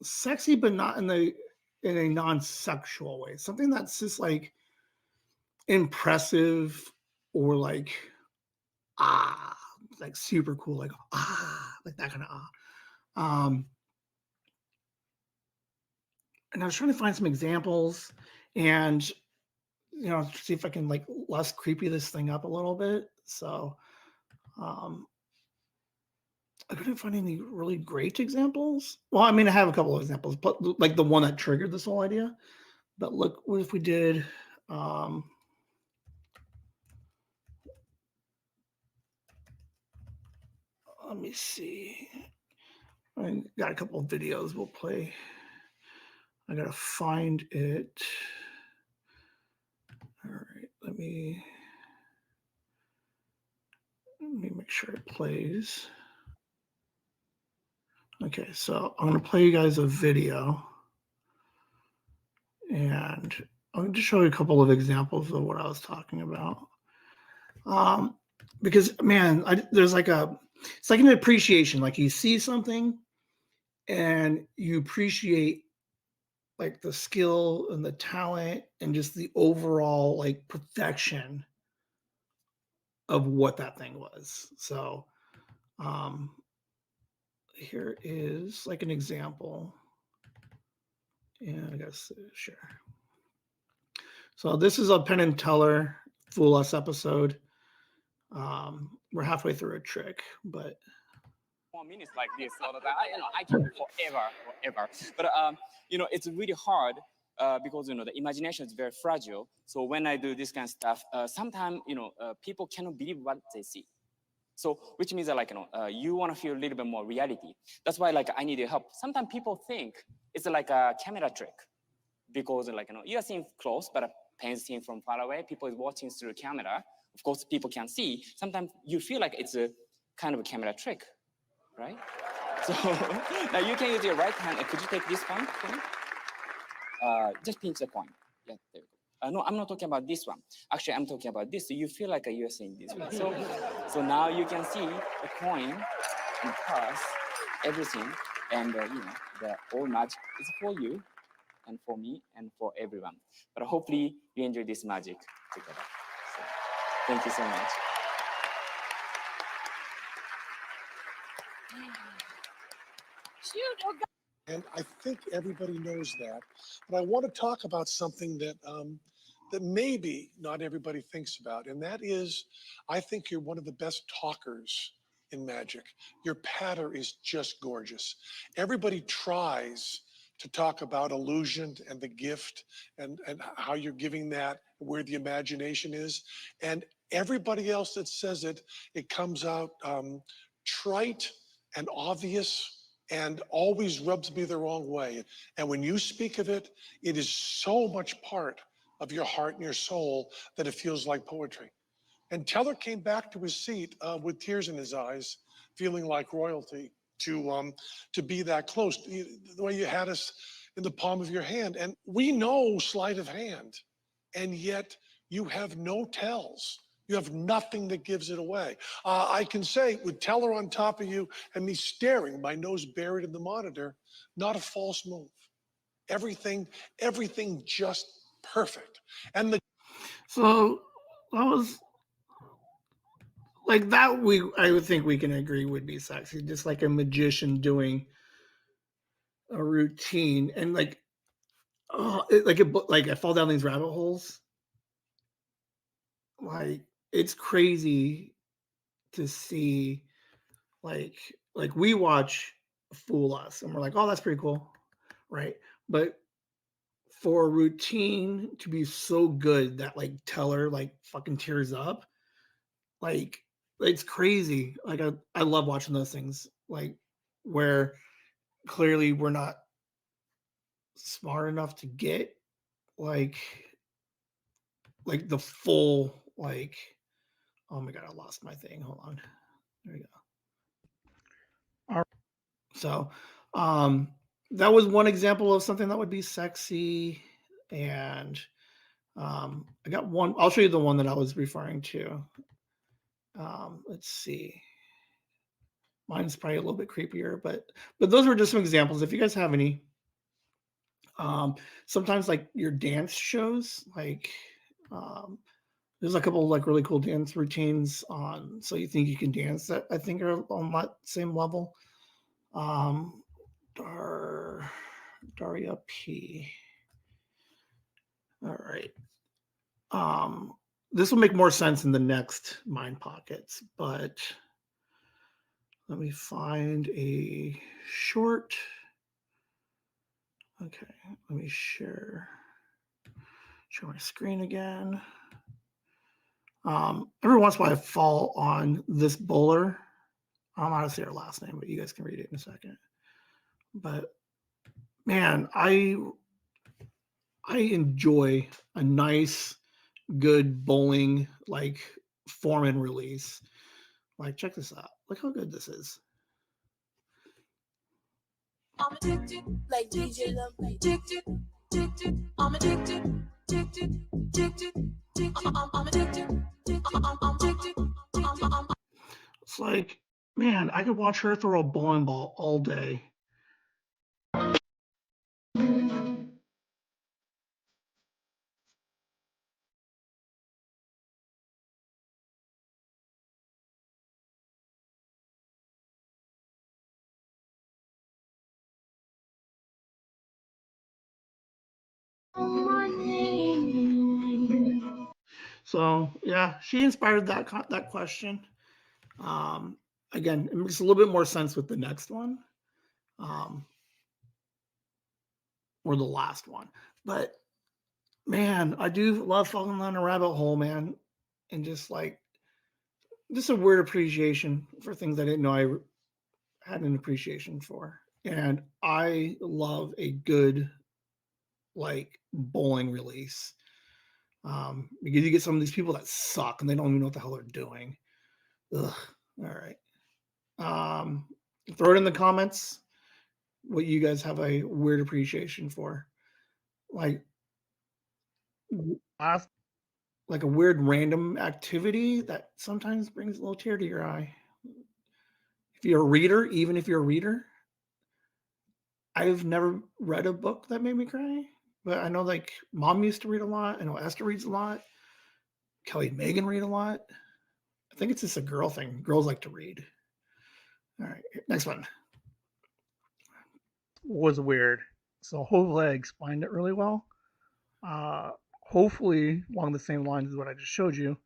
sexy, but not in a non-sexual way. Something that's just like impressive or ah, like super cool, like like that kind of and I was trying to find some examples and see if I can like less creepy this thing up a little bit. So I couldn't find any really great examples. Well, I mean, I have a couple of examples, but like the one that triggered this whole idea. But look, what if we did let me see. I got a couple of videos we'll play. I gotta find it. All right, let me make sure it plays. Okay, so I'm gonna play you guys a video, and I'm going to show you a couple of examples of what I was talking about. Because man, there's like it's like an appreciation. Like you see something, and you appreciate like the skill and the talent and just the overall like perfection of what that thing was. So here is like an example. And I guess share. So this is a Penn and Teller Fool Us episode. We're halfway through a trick, but more minutes like this all the time. I can do forever. But it's really hard because the imagination is very fragile. So when I do this kind of stuff, sometimes people cannot believe what they see. So which means that you want to feel a little bit more reality. That's why I need your help. Sometimes people think it's like a camera trick because you are seeing close, but Pen's seeing from far away. People is watching through the camera. Of course, people can see. Sometimes you feel like it's a kind of a camera trick. Right? So now you can use your right hand. Could you take this one? Just pinch the coin. Yeah, there we go. No, I'm not talking about this one. Actually, I'm talking about this. So you feel like you're seeing this one. So now you can see the coin and purse, everything, and the whole magic is for you, and for me, and for everyone. But hopefully you enjoy this magic together. So, thank you so much. And I think everybody knows that. But I want to talk about something that that maybe not everybody thinks about, and that is, I think you're one of the best talkers in magic. Your patter is just gorgeous. Everybody tries to talk about illusion and the gift and how you're giving that, where the imagination is. And everybody else that says it, it comes out trite and obvious and always rubs me the wrong way. And when you speak of it, it is so much part of your heart and your soul that it feels like poetry. And Teller came back to his seat with tears in his eyes, feeling like royalty to be that close. The way you had us in the palm of your hand, and we know sleight of hand, and yet you have no tells. You have nothing that gives it away. I can say with Teller on top of you and me staring, my nose buried in the monitor, not a false move. Everything just perfect. And So that was like that. I would think we can agree would be sexy, just like a magician doing a routine, and like, oh, like I fall down these rabbit holes. Like it's crazy to see, like we watch Fool Us, and we're like, oh, that's pretty cool, right? But for a routine to be so good that like Teller like fucking tears up, like it's crazy. Like I love watching those things, like where clearly we're not smart enough to get like the full like, oh my god, I lost my thing. Hold on. There we go. All right. So that was one example of something that would be sexy. And I got one. I'll show you the one that I was referring to. Let's see. Mine's probably a little bit creepier, but those were just some examples. If you guys have any, sometimes like your dance shows, like there's a couple of like really cool dance routines on So You Think You Can Dance that I think are on that same level. Daria P. All right. This will make more sense in the next Mind Pockets, but let me find a short. Okay, let me share my screen again. Every once in a while I fall on this bowler. I don't know how to say her last name, but you guys can read it in a second. But man, I enjoy a nice, good bowling like form and release. Like, check this out. Look how good this is. I'm addicted, like DJ Love, addicted. I'm addicted, I'm addicted. It's like, man, I could watch her throw a bowling ball all day. So yeah, she inspired that question. Again, it makes a little bit more sense with the next one, or the last one. But man, I do love falling down a rabbit hole, man, and just a weird appreciation for things I didn't know I had an appreciation for. And I love a good like bowling release. Because you get some of these people that suck and they don't even know what the hell they're doing. Ugh. All right. Throw it in the comments what you guys have a weird appreciation for. Like a weird random activity that sometimes brings a little tear to your eye. If you're a reader, even if you're a reader, I've never read a book that made me cry, but I know like Mom used to read a lot. I know Esther reads a lot. Kelly and Megan read a lot. I think it's just a girl thing. Girls like to read. All right, next one. Was weird. So hopefully I explained it really well. Hopefully along the same lines as what I just showed you.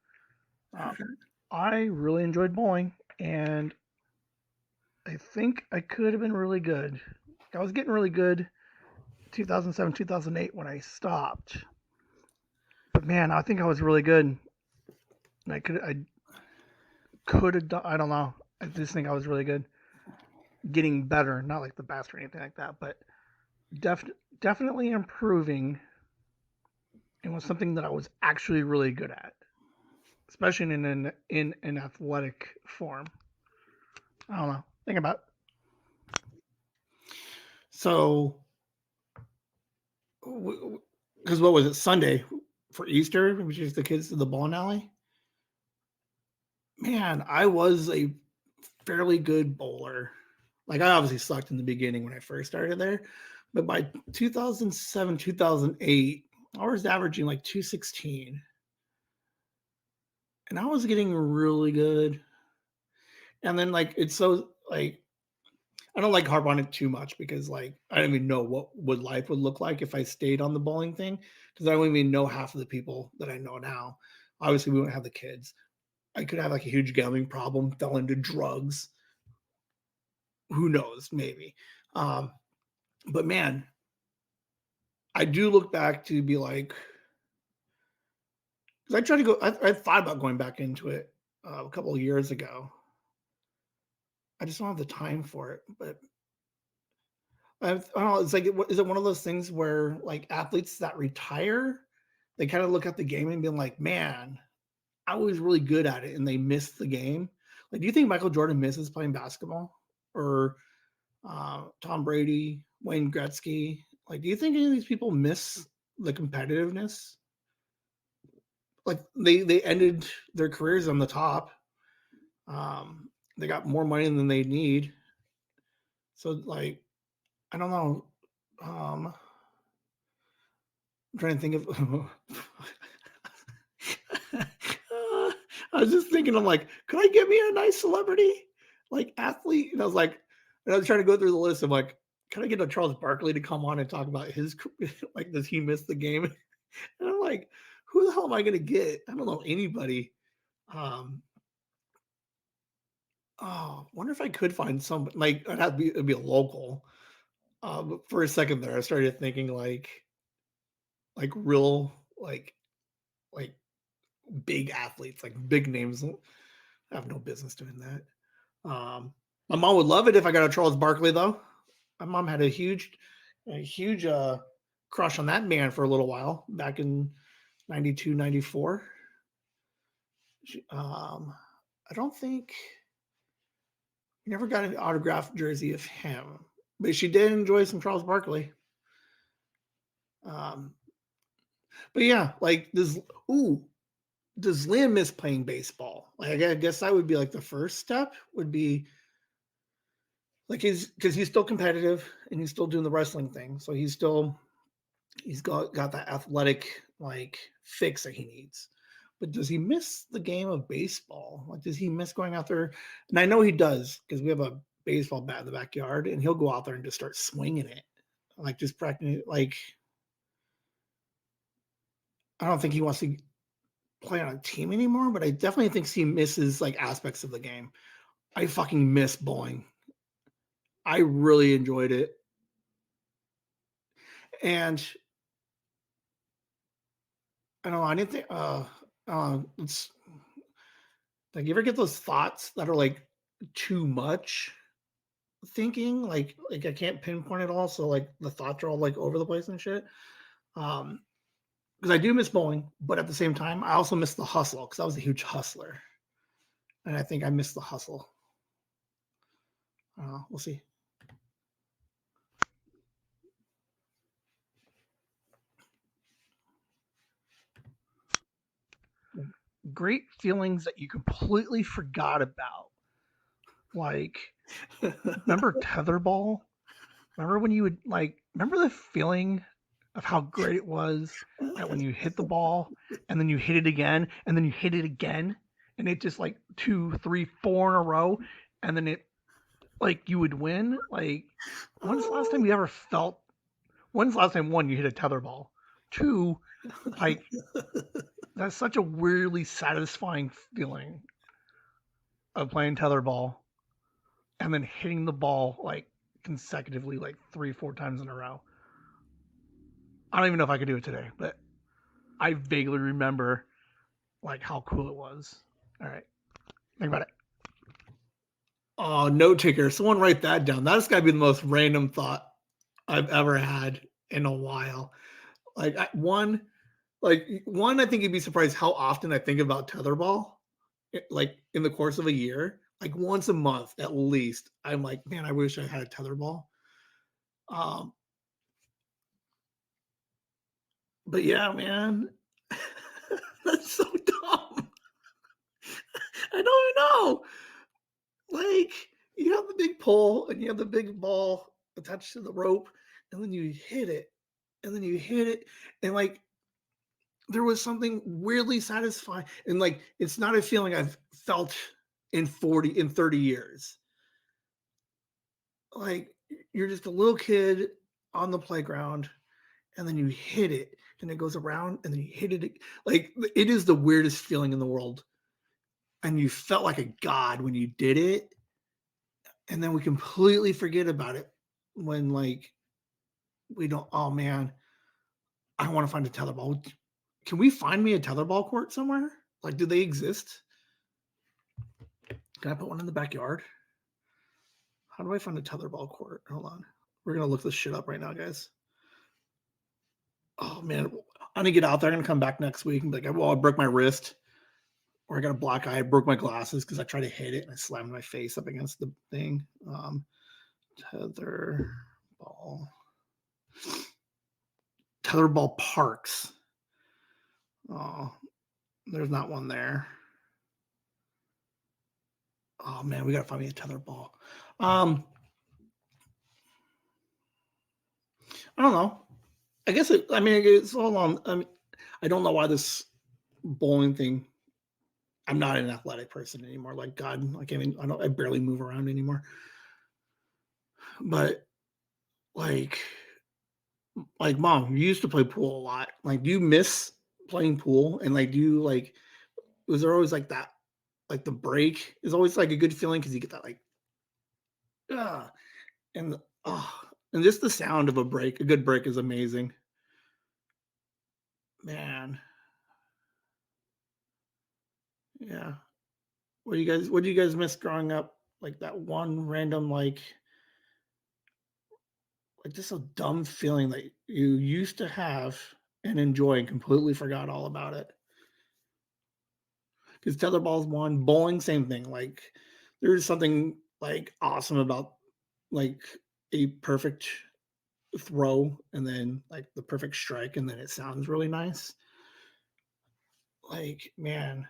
I really enjoyed bowling, and I think I could have been really good. I was getting really good 2007, 2008 when I stopped. But man, I think I was really good. And I could have done, I don't know. I just think I was really good. Getting better, not like the best or anything like that, but definitely improving. and was something that I was actually really good at, especially in an athletic form. I don't know. Think about it. So, because what was it, Sunday for Easter, which is the kids to the bowling alley? Man, I was a fairly good bowler. Like, I obviously sucked in the beginning when I first started there, but by 2007, 2008, I was averaging like 216. And I was getting really good. And then, like, it's so, like, I don't like harp on it too much because, like, I don't even know what life would look like if I stayed on the bowling thing because I don't even know half of the people that I know now. Obviously, we wouldn't have the kids. I could have like a huge gambling problem, fell into drugs. Who knows? Maybe. But man, I do look back to be like, because I tried to go, I thought about going back into it a couple of years ago. I just don't have the time for it. But I don't know. It's like, is it one of those things where like athletes that retire, they kind of look at the game and be like, man, I was really good at it, and they missed the game. Like, do you think Michael Jordan misses playing basketball, or Tom Brady, Wayne Gretzky? Like, do you think any of these people miss the competitiveness? Like, they ended their careers on the top. They got more money than they need. So, like, I don't know. I'm trying to think of. I was just thinking, I'm like, could I get me a nice celebrity, like athlete? And I was like, and I was trying to go through the list. I'm like, can I get a Charles Barkley to come on and talk about his, like, does he miss the game? And I'm like, who the hell am I going to get? I don't know anybody. Oh, wonder if I could find some, like, it'd be a local. But for a second there, I started thinking like real, like big athletes, like big names. I have no business doing that. My mom would love it if I got a Charles Barkley, though. My mom had a huge crush on that man for a little while back in 92, 94. I don't think we never got an autographed jersey of him, but she did enjoy some Charles Barkley. But yeah, like does Liam miss playing baseball? Like, I guess that would be like the first step would be like because he's still competitive and he's still doing the wrestling thing. So he's got that athletic like fix that he needs. But does he miss the game of baseball? Like, does he miss going out there? And I know he does because we have a baseball bat in the backyard and he'll go out there and just start swinging it. Like, just practicing. Like, I don't think he wants to play on a team anymore, but I definitely think he misses like aspects of the game. I fucking miss bowling. I really enjoyed it. And I don't know, I didn't think it's like, you ever get those thoughts that are like too much thinking? Like I can't pinpoint it all, so like the thoughts are all like over the place and shit. Because I do miss bowling, but at the same time, I also miss the hustle because I was a huge hustler. And I think I miss the hustle. We'll see. Great feelings that you completely forgot about. Like, remember tetherball? Remember when you would remember the feeling of how great it was that when you hit the ball and then you hit it again and then you hit it again and it just like 2, 3, 4 in a row and then it like you would win? Like, when's the last time you ever felt? When's the last time, one, you hit a tetherball? Two, like, that's such a weirdly satisfying feeling of playing tetherball and then hitting the ball like consecutively like 3, 4 times in a row. I don't even know if I could do it today, but I vaguely remember like how cool it was. All right, think about it. Oh, note taker. Someone write that down. That's got to be the most random thought I've ever had in a while. Like, Like, one, I think you'd be surprised how often I think about tetherball, like in the course of a year, like once a month at least. I'm like, man, I wish I had a tetherball. Um, but yeah, man, that's so dumb. I don't know. Like, you have the big pole and you have the big ball attached to the rope, and then you hit it, and then you hit it, and like there was something weirdly satisfying, and like it's not a feeling I've felt in 30 years. Like you're just a little kid on the playground, and then you hit it, and it goes around, and then you hit it. Like it is the weirdest feeling in the world, and you felt like a god when you did it, and then we completely forget about it when like we don't. Oh man, I want to find a tetherball. Can we find me a tetherball court somewhere? Like, do they exist? Can I put one in the backyard? How do I find a tetherball court? Hold on. We're gonna look this shit up right now, guys. Oh man, I'm gonna get out there. I'm gonna come back next week and be like, well, I broke my wrist, or I got a black eye. I broke my glasses because I tried to hit it and I slammed my face up against the thing. Tetherball, tetherball parks. Oh, there's not one there. Oh man, we gotta find me a tetherball. I don't know. I guess it's all on. I don't know why this bowling thing. I'm not an athletic person anymore. Like God, I barely move around anymore. But like mom, you used to play pool a lot. Like, do you miss playing pool? And like, do you like? Was there always like that? Like the break is always like a good feeling because you get that like, ah, and and just the sound of a break. A good break is amazing, man. Yeah. What do you guys miss growing up? Like that one random like just a dumb feeling that you used to have and enjoy and completely forgot all about it. Because tetherball's one, bowling, same thing. Like there's something like awesome about like a perfect throw and then like the perfect strike and then it sounds really nice. Like, man,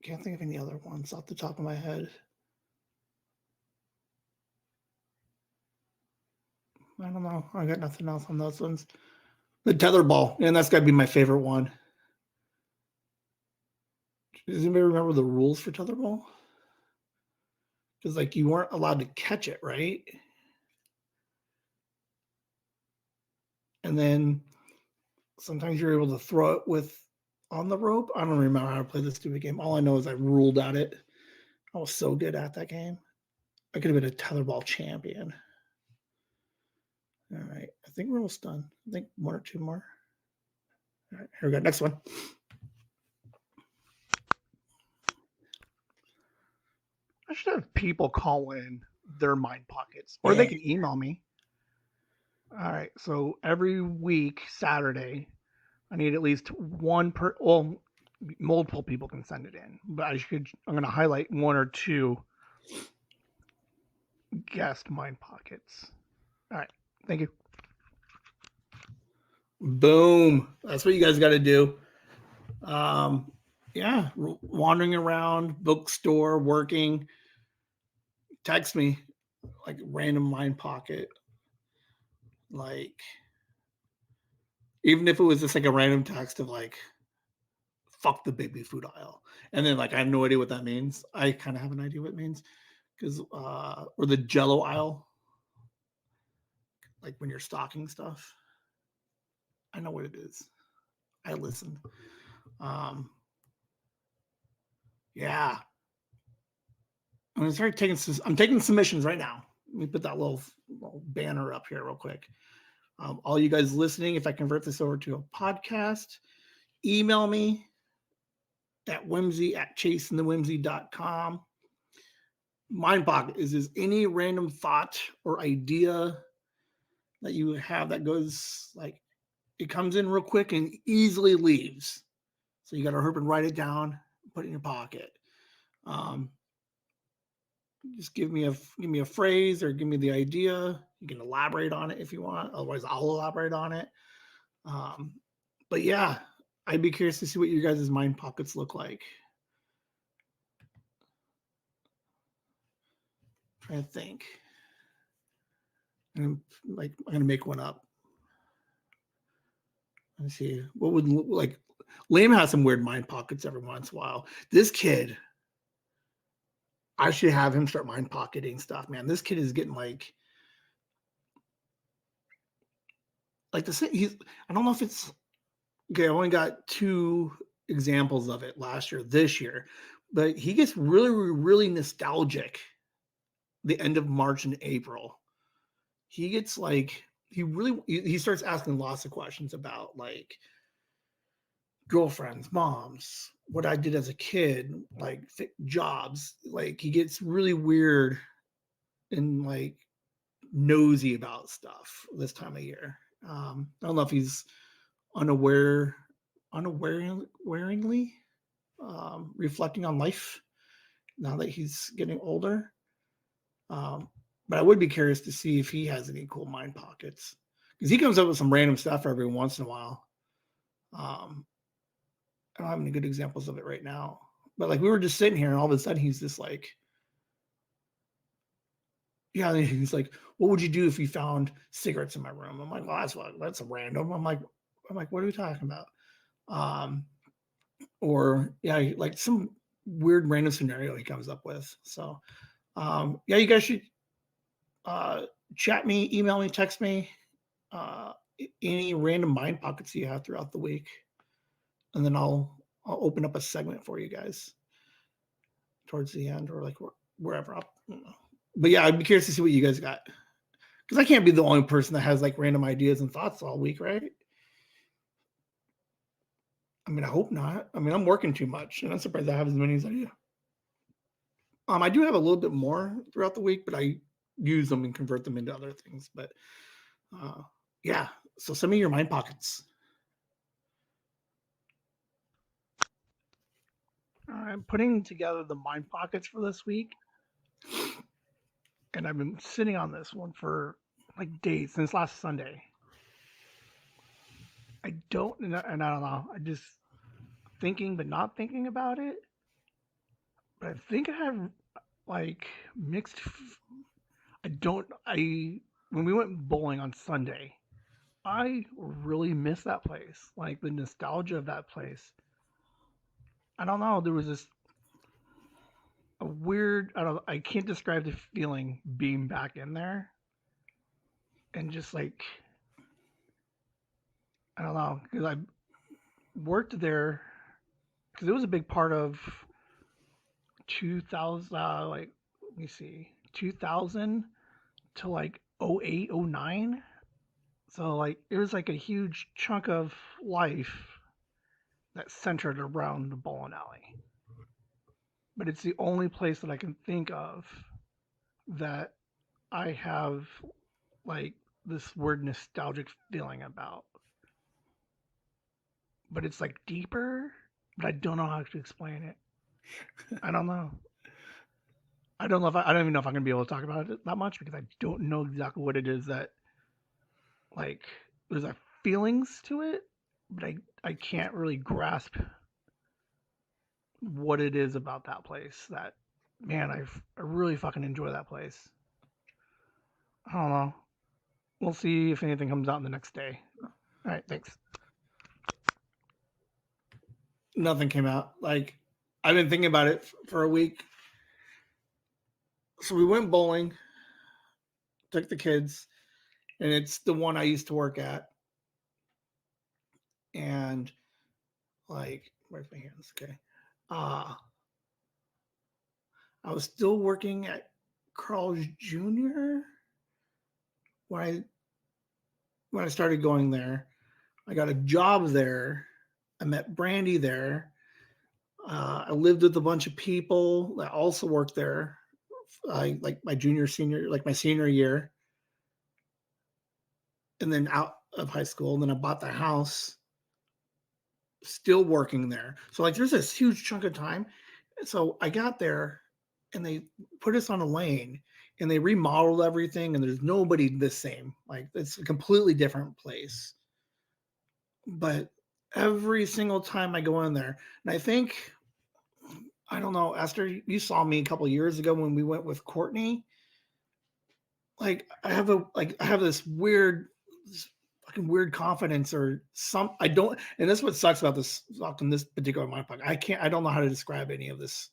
can't think of any other ones off the top of my head. I don't know. I got nothing else on those ones. The tetherball, and that's got to be my favorite one. Does anybody remember the rules for tetherball? Because like you weren't allowed to catch it, right? And then sometimes you're able to throw it with on the rope. I don't remember how to play this stupid game. All I know is I ruled at it. I was so good at that game. I could have been a tetherball champion. All right. I think we're almost done. I think one or two more. All right. Here we go. Next one. I should have people call in their mind pockets, or they can email me. All right. So every week, Saturday, I need at least one per. Well, multiple people can send it in, but I'm going to highlight one or two guest mind pockets. All right. Thank you. Boom. That's what you guys got to do. Yeah, wandering around, bookstore, working. Text me like random mind pocket. Like, even if it was just like a random text of like, fuck the baby food aisle. And then like, I have no idea what that means. I kind of have an idea what it means because, or the Jello aisle, like when you're stocking stuff. I know what it is. I listened. Yeah. I'm taking submissions right now. Let me put that little banner up here real quick. All you guys listening, if I convert this over to a podcast, email me at whimsy@chasingthewhimsy.com. Mind Pocket is any random thought or idea that you have that goes like it comes in real quick and easily leaves. So you got to hurry and write it down, put it in your pocket. Just give me a phrase or give me the idea. You can elaborate on it if you want. Otherwise, I'll elaborate on it. But yeah, I'd be curious to see what your guys' mind pockets look like. Trying to think. I'm gonna make one up. Let's see. What would like Liam has some weird mind pockets every once in a while. This kid, I should have him start mind pocketing stuff, man. This kid is getting like the same. I don't know if it's okay. I only got 2 examples of it last year, this year, but he gets really, really nostalgic the end of March and April. He gets like he starts asking lots of questions about like girlfriends, moms, what I did as a kid, like jobs. Like he gets really weird and like nosy about stuff this time of year. I don't know if he's unawareingly reflecting on life now that he's getting older. But I would be curious to see if he has any cool mind pockets because he comes up with some random stuff every once in a while. I don't have any good examples of it right now, but like we were just sitting here and all of a sudden he's just like, yeah, he's like, what would you do if you found cigarettes in my room? I'm like, well, that's a random. I'm like, what are we talking about? Or yeah, like some weird random scenario he comes up with. So yeah, you guys should chat me, email me, text me, any random mind pockets you have throughout the week. And then I'll open up a segment for you guys towards the end or like wherever. But yeah, I'd be curious to see what you guys got. Because I can't be the only person that has like random ideas and thoughts all week, right? I mean, I hope not. I mean, I'm working too much, and I'm surprised I have as many as I do. I do have a little bit more throughout the week, but I use them and convert them into other things. But yeah, so send me your mind pockets. I'm putting together the mind pockets for this week, and I've been sitting on this one for like days since last Sunday. I don't know. I I just thinking but not thinking about it. But I think I have like mixed. When we went bowling on Sunday, I really miss that place. Like the nostalgia of that place. I don't know. There was this a weird. I can't describe the feeling being back in there, and just like I don't know because I worked there because it was a big part of 2000. Like let me see, 2000 to like 08, 09. So like it was like a huge chunk of life that centered around the bowling alley. But it's the only place that I can think of that I have like this weird nostalgic feeling about. But it's like deeper, but I don't know how to explain it. I don't know. I don't know if I don't even know if I'm gonna be able to talk about it that much because I don't know exactly what it is that like there's a feelings to it, but I can't really grasp what it is about that place that man I really fucking enjoy that place. I don't know. We'll see if anything comes out in the next day. All right, thanks. Nothing came out. Like I've been thinking about it for a week. So we went bowling, took the kids, and it's the one I used to work at. And like, where's my hands? Okay. I was still working at Carl's Jr. when I started going there. I got a job there. I met Brandy there. I lived with a bunch of people that also worked there. Like my senior year. and then out of high school, and then I bought the house, still working there. So like there's this huge chunk of time. So I got there and they put us on a lane and they remodeled everything and there's nobody the same. Like it's a completely different place. But every single time I go in there, and I think I don't know, Esther, you saw me a couple of years ago when we went with Courtney. Like I have this fucking weird confidence or some I don't, and that's what sucks about this particular mind fuck. I don't know how to describe any of this.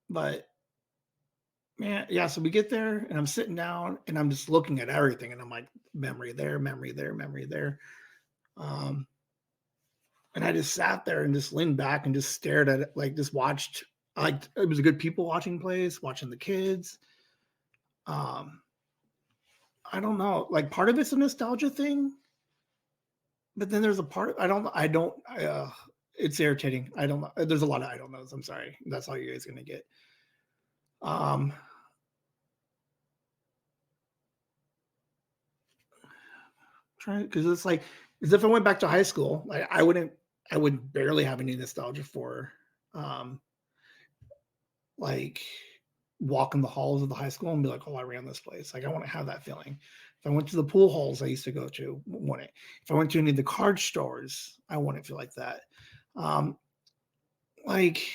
But man, yeah, so we get there and I'm sitting down and I'm just looking at everything and I'm like, memory there, memory there, memory there. And I just sat there and just leaned back and just stared at it, like just watched. Like it was a good people watching place, watching the kids. I don't know. Like part of it's a nostalgia thing, but then there's a part it's irritating. I don't know. There's a lot of I don't knows. I'm sorry. That's all you guys are gonna get. Trying because it's like as if I went back to high school, like I would barely have any nostalgia for like walking the halls of the high school and be like, oh, I ran this place. Like I want to have that feeling. If I went to the pool halls I used to go to, want it. If I went to any of the card stores, I wouldn't feel like that. Like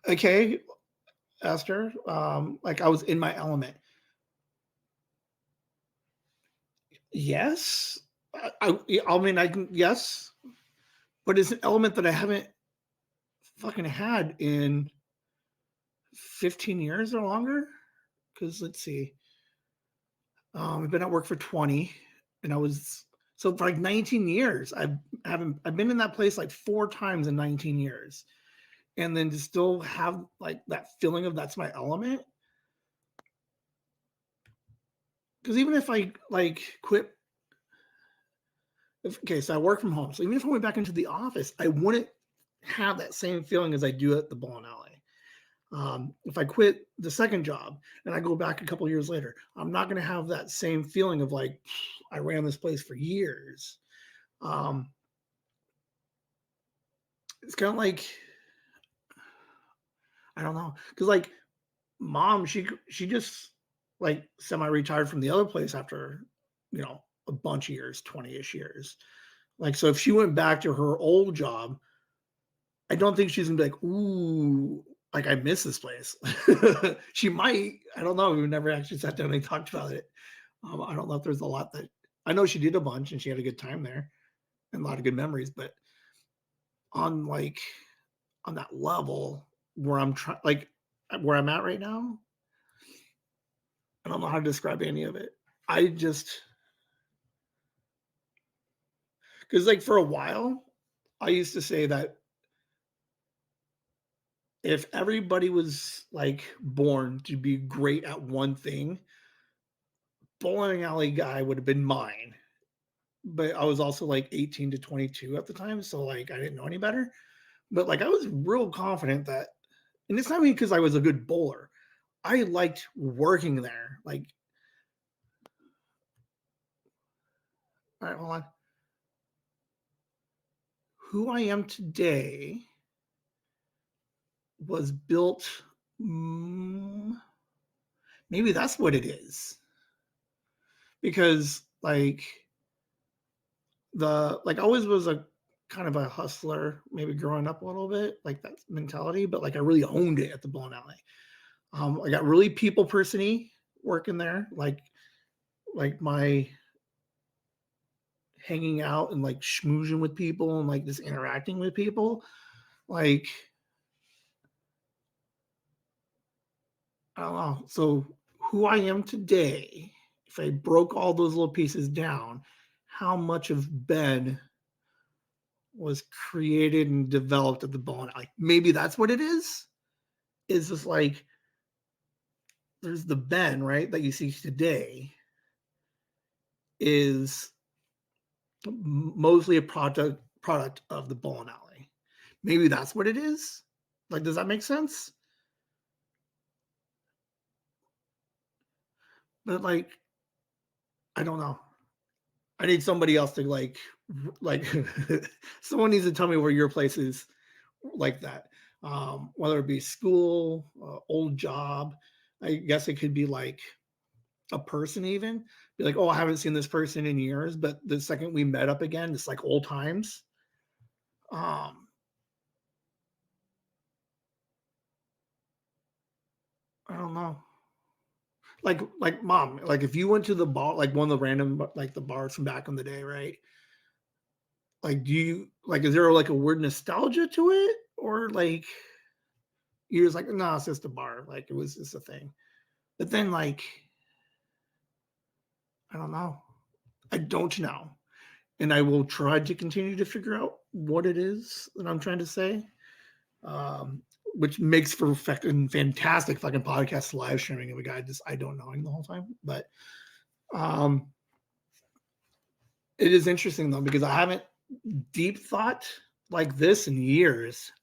okay, Esther, like I was in my element. Yes. I mean I can yes, but it's an element that I haven't fucking had in 15 years or longer. Because let's see, I've been at work for 20, and I was so for like 19 years. I've been in that place like 4 times in 19 years, and then to still have like that feeling of that's my element. Because even if I like quit, okay, so I work from home. So even if I went back into the office, I wouldn't have that same feeling as I do at the bowling alley. If I quit the second job and I go back a couple years later, I'm not going to have that same feeling of like, I ran this place for years. It's kind of like, I don't know. Cause like mom, she just like semi-retired from the other place after, a bunch of years, 20-ish years. Like, so if she went back to her old job, I don't think she's gonna be like, ooh, like I miss this place. She might. I don't know. We've never actually sat down and talked about it. I don't know if there's a lot that I know she did a bunch and she had a good time there and a lot of good memories, but on like on that level where I'm trying, like where I'm at right now, I don't know how to describe any of it. I just because like for a while, I used to say that if everybody was like born to be great at one thing, bowling alley guy would have been mine. But I was also like 18 to 22 at the time, so like I didn't know any better. But like I was real confident that, and it's not even because I was a good bowler. I liked working there. Like, all right, hold on. Who I am today was built. Maybe that's what it is. Because like I always was a kind of a hustler, maybe growing up a little bit, like that mentality, but like I really owned it at the bowling alley. I got really people persony working there, like my hanging out and like schmoozing with people and like just interacting with people. Like I don't know. So who I am today, if I broke all those little pieces down, how much of Ben was created and developed at the bowling alley? Like maybe that's what it is. Is just like there's the Ben, right, that you see today is mostly a product of the bowling alley. Maybe that's what it is. Like, does that make sense? But like, I don't know. I need somebody else to like someone needs to tell me where your place is like that. Whether it be school, old job. I guess it could be like a person even. Be like, oh, I haven't seen this person in years, but the second we met up again, it's like old times. Um, I don't know. Like mom, like if you went to the bar, like one of the random like the bars from back in the day, right? Like, do you like? Is there like a weird nostalgia to it, or like you're just like, no, it's just a bar. Like it was just a thing. But then like, I don't know. I don't know, and I will try to continue to figure out what it is that I'm trying to say. Which makes for fucking fantastic fucking podcast live streaming of a guy just I don't knowing the whole time. But um, it is interesting though because I haven't deep thought like this in years,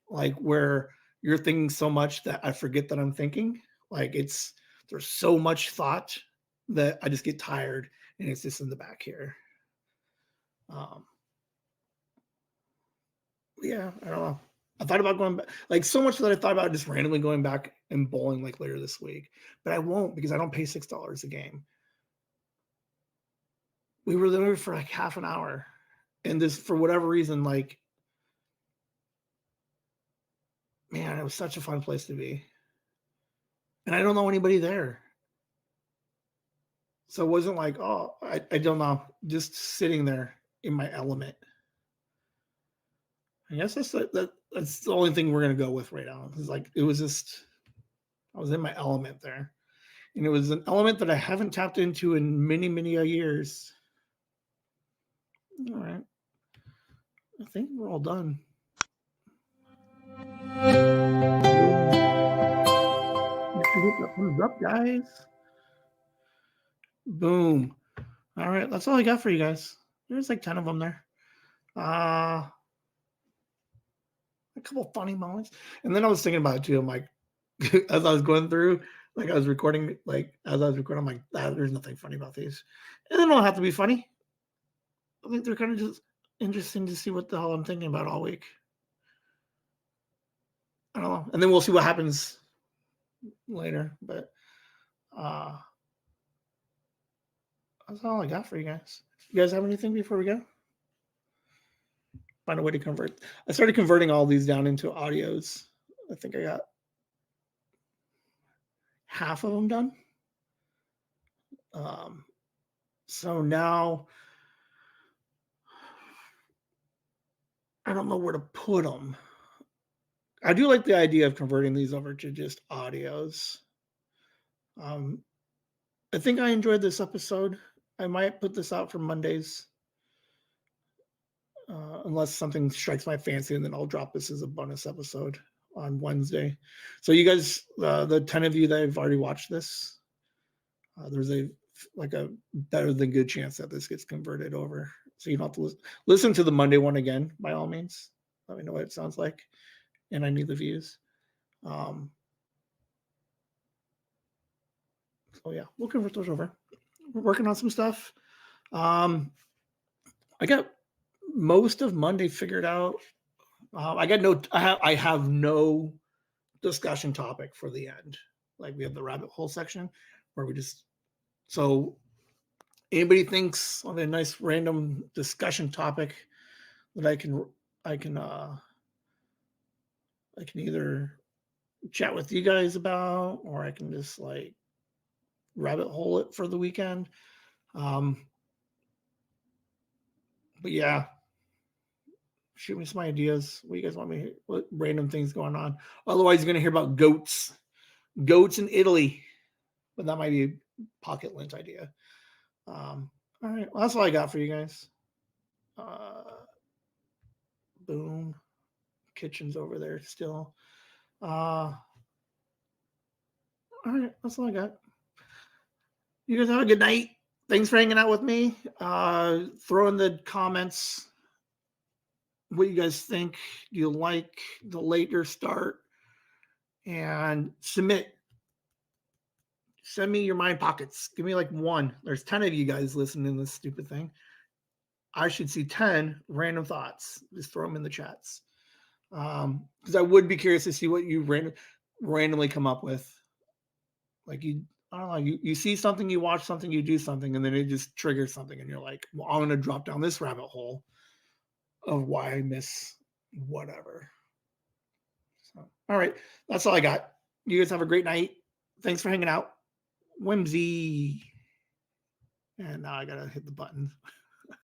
like where you're thinking so much that I forget that I'm thinking. Like there's so much thought that I just get tired and it's just in the back here. Um, yeah, I don't know. I thought about going back, like so much that I thought about just randomly going back and bowling like later this week, but I won't because I don't pay $6 a game. We were there for like half an hour, and this for whatever reason, like, man, it was such a fun place to be, and I don't know anybody there, so it wasn't like, oh, I don't know, just sitting there in my element. I guess that's the only thing we're gonna go with right now. It's like it was just I was in my element there. And it was an element that I haven't tapped into in many, many years. All right. I think we're all done. Thumbs up, guys. Boom. All right. That's all I got for you guys. There's like 10 of them there. A couple funny moments. And then I was thinking about it too. I'm like, as I was going through, like I was recording, like as I was recording, I'm like, there's nothing funny about these. And they don't have to be funny. I think they're kind of just interesting to see what the hell I'm thinking about all week. I don't know. And then we'll see what happens later. But that's all I got for you guys. You guys have anything before we go? Find a way to convert. I started converting all these down into audios. I think I got half of them done. So now I don't know where to put them. I do like the idea of converting these over to just audios. I think I enjoyed this episode. I might put this out for Mondays. Unless something strikes my fancy, and then I'll drop this as a bonus episode on Wednesday. So you guys, the 10 of you that have already watched this, there's a better than good chance that this gets converted over. So you don't have to listen to the Monday one again, by all means. Let me know what it sounds like. And I need the views. So yeah, we'll convert those over. We're working on some stuff. I got most of Monday figured out. I have no discussion topic for the end. Like we have the rabbit hole section where we just so anybody thinks of a nice random discussion topic that I can either chat with you guys about, or I can just like rabbit hole it for the weekend. But yeah, shoot me some ideas. What you guys want me to hear? What random things going on? Otherwise, you're gonna hear about goats in Italy, but that might be a pocket lint idea. All right, well, that's all I got for you guys. Boom, kitchen's over there still. All right, that's all I got. You guys have a good night. Thanks for hanging out with me. Throw in the comments what you guys think. Do you like the later start? And submit send me your mind pockets. Give me like one. There's 10 of you guys listening to this stupid thing. I should see 10 random thoughts. Just throw them in the chats. Because I would be curious to see what you randomly come up with. Like I don't know, you see something, you watch something, you do something, and then it just triggers something, and you're like, well, I'm gonna drop down this rabbit hole of why I miss whatever. So, all right, that's all I got. You guys have a great night. Thanks for hanging out. Whimsy. And now I gotta hit the button.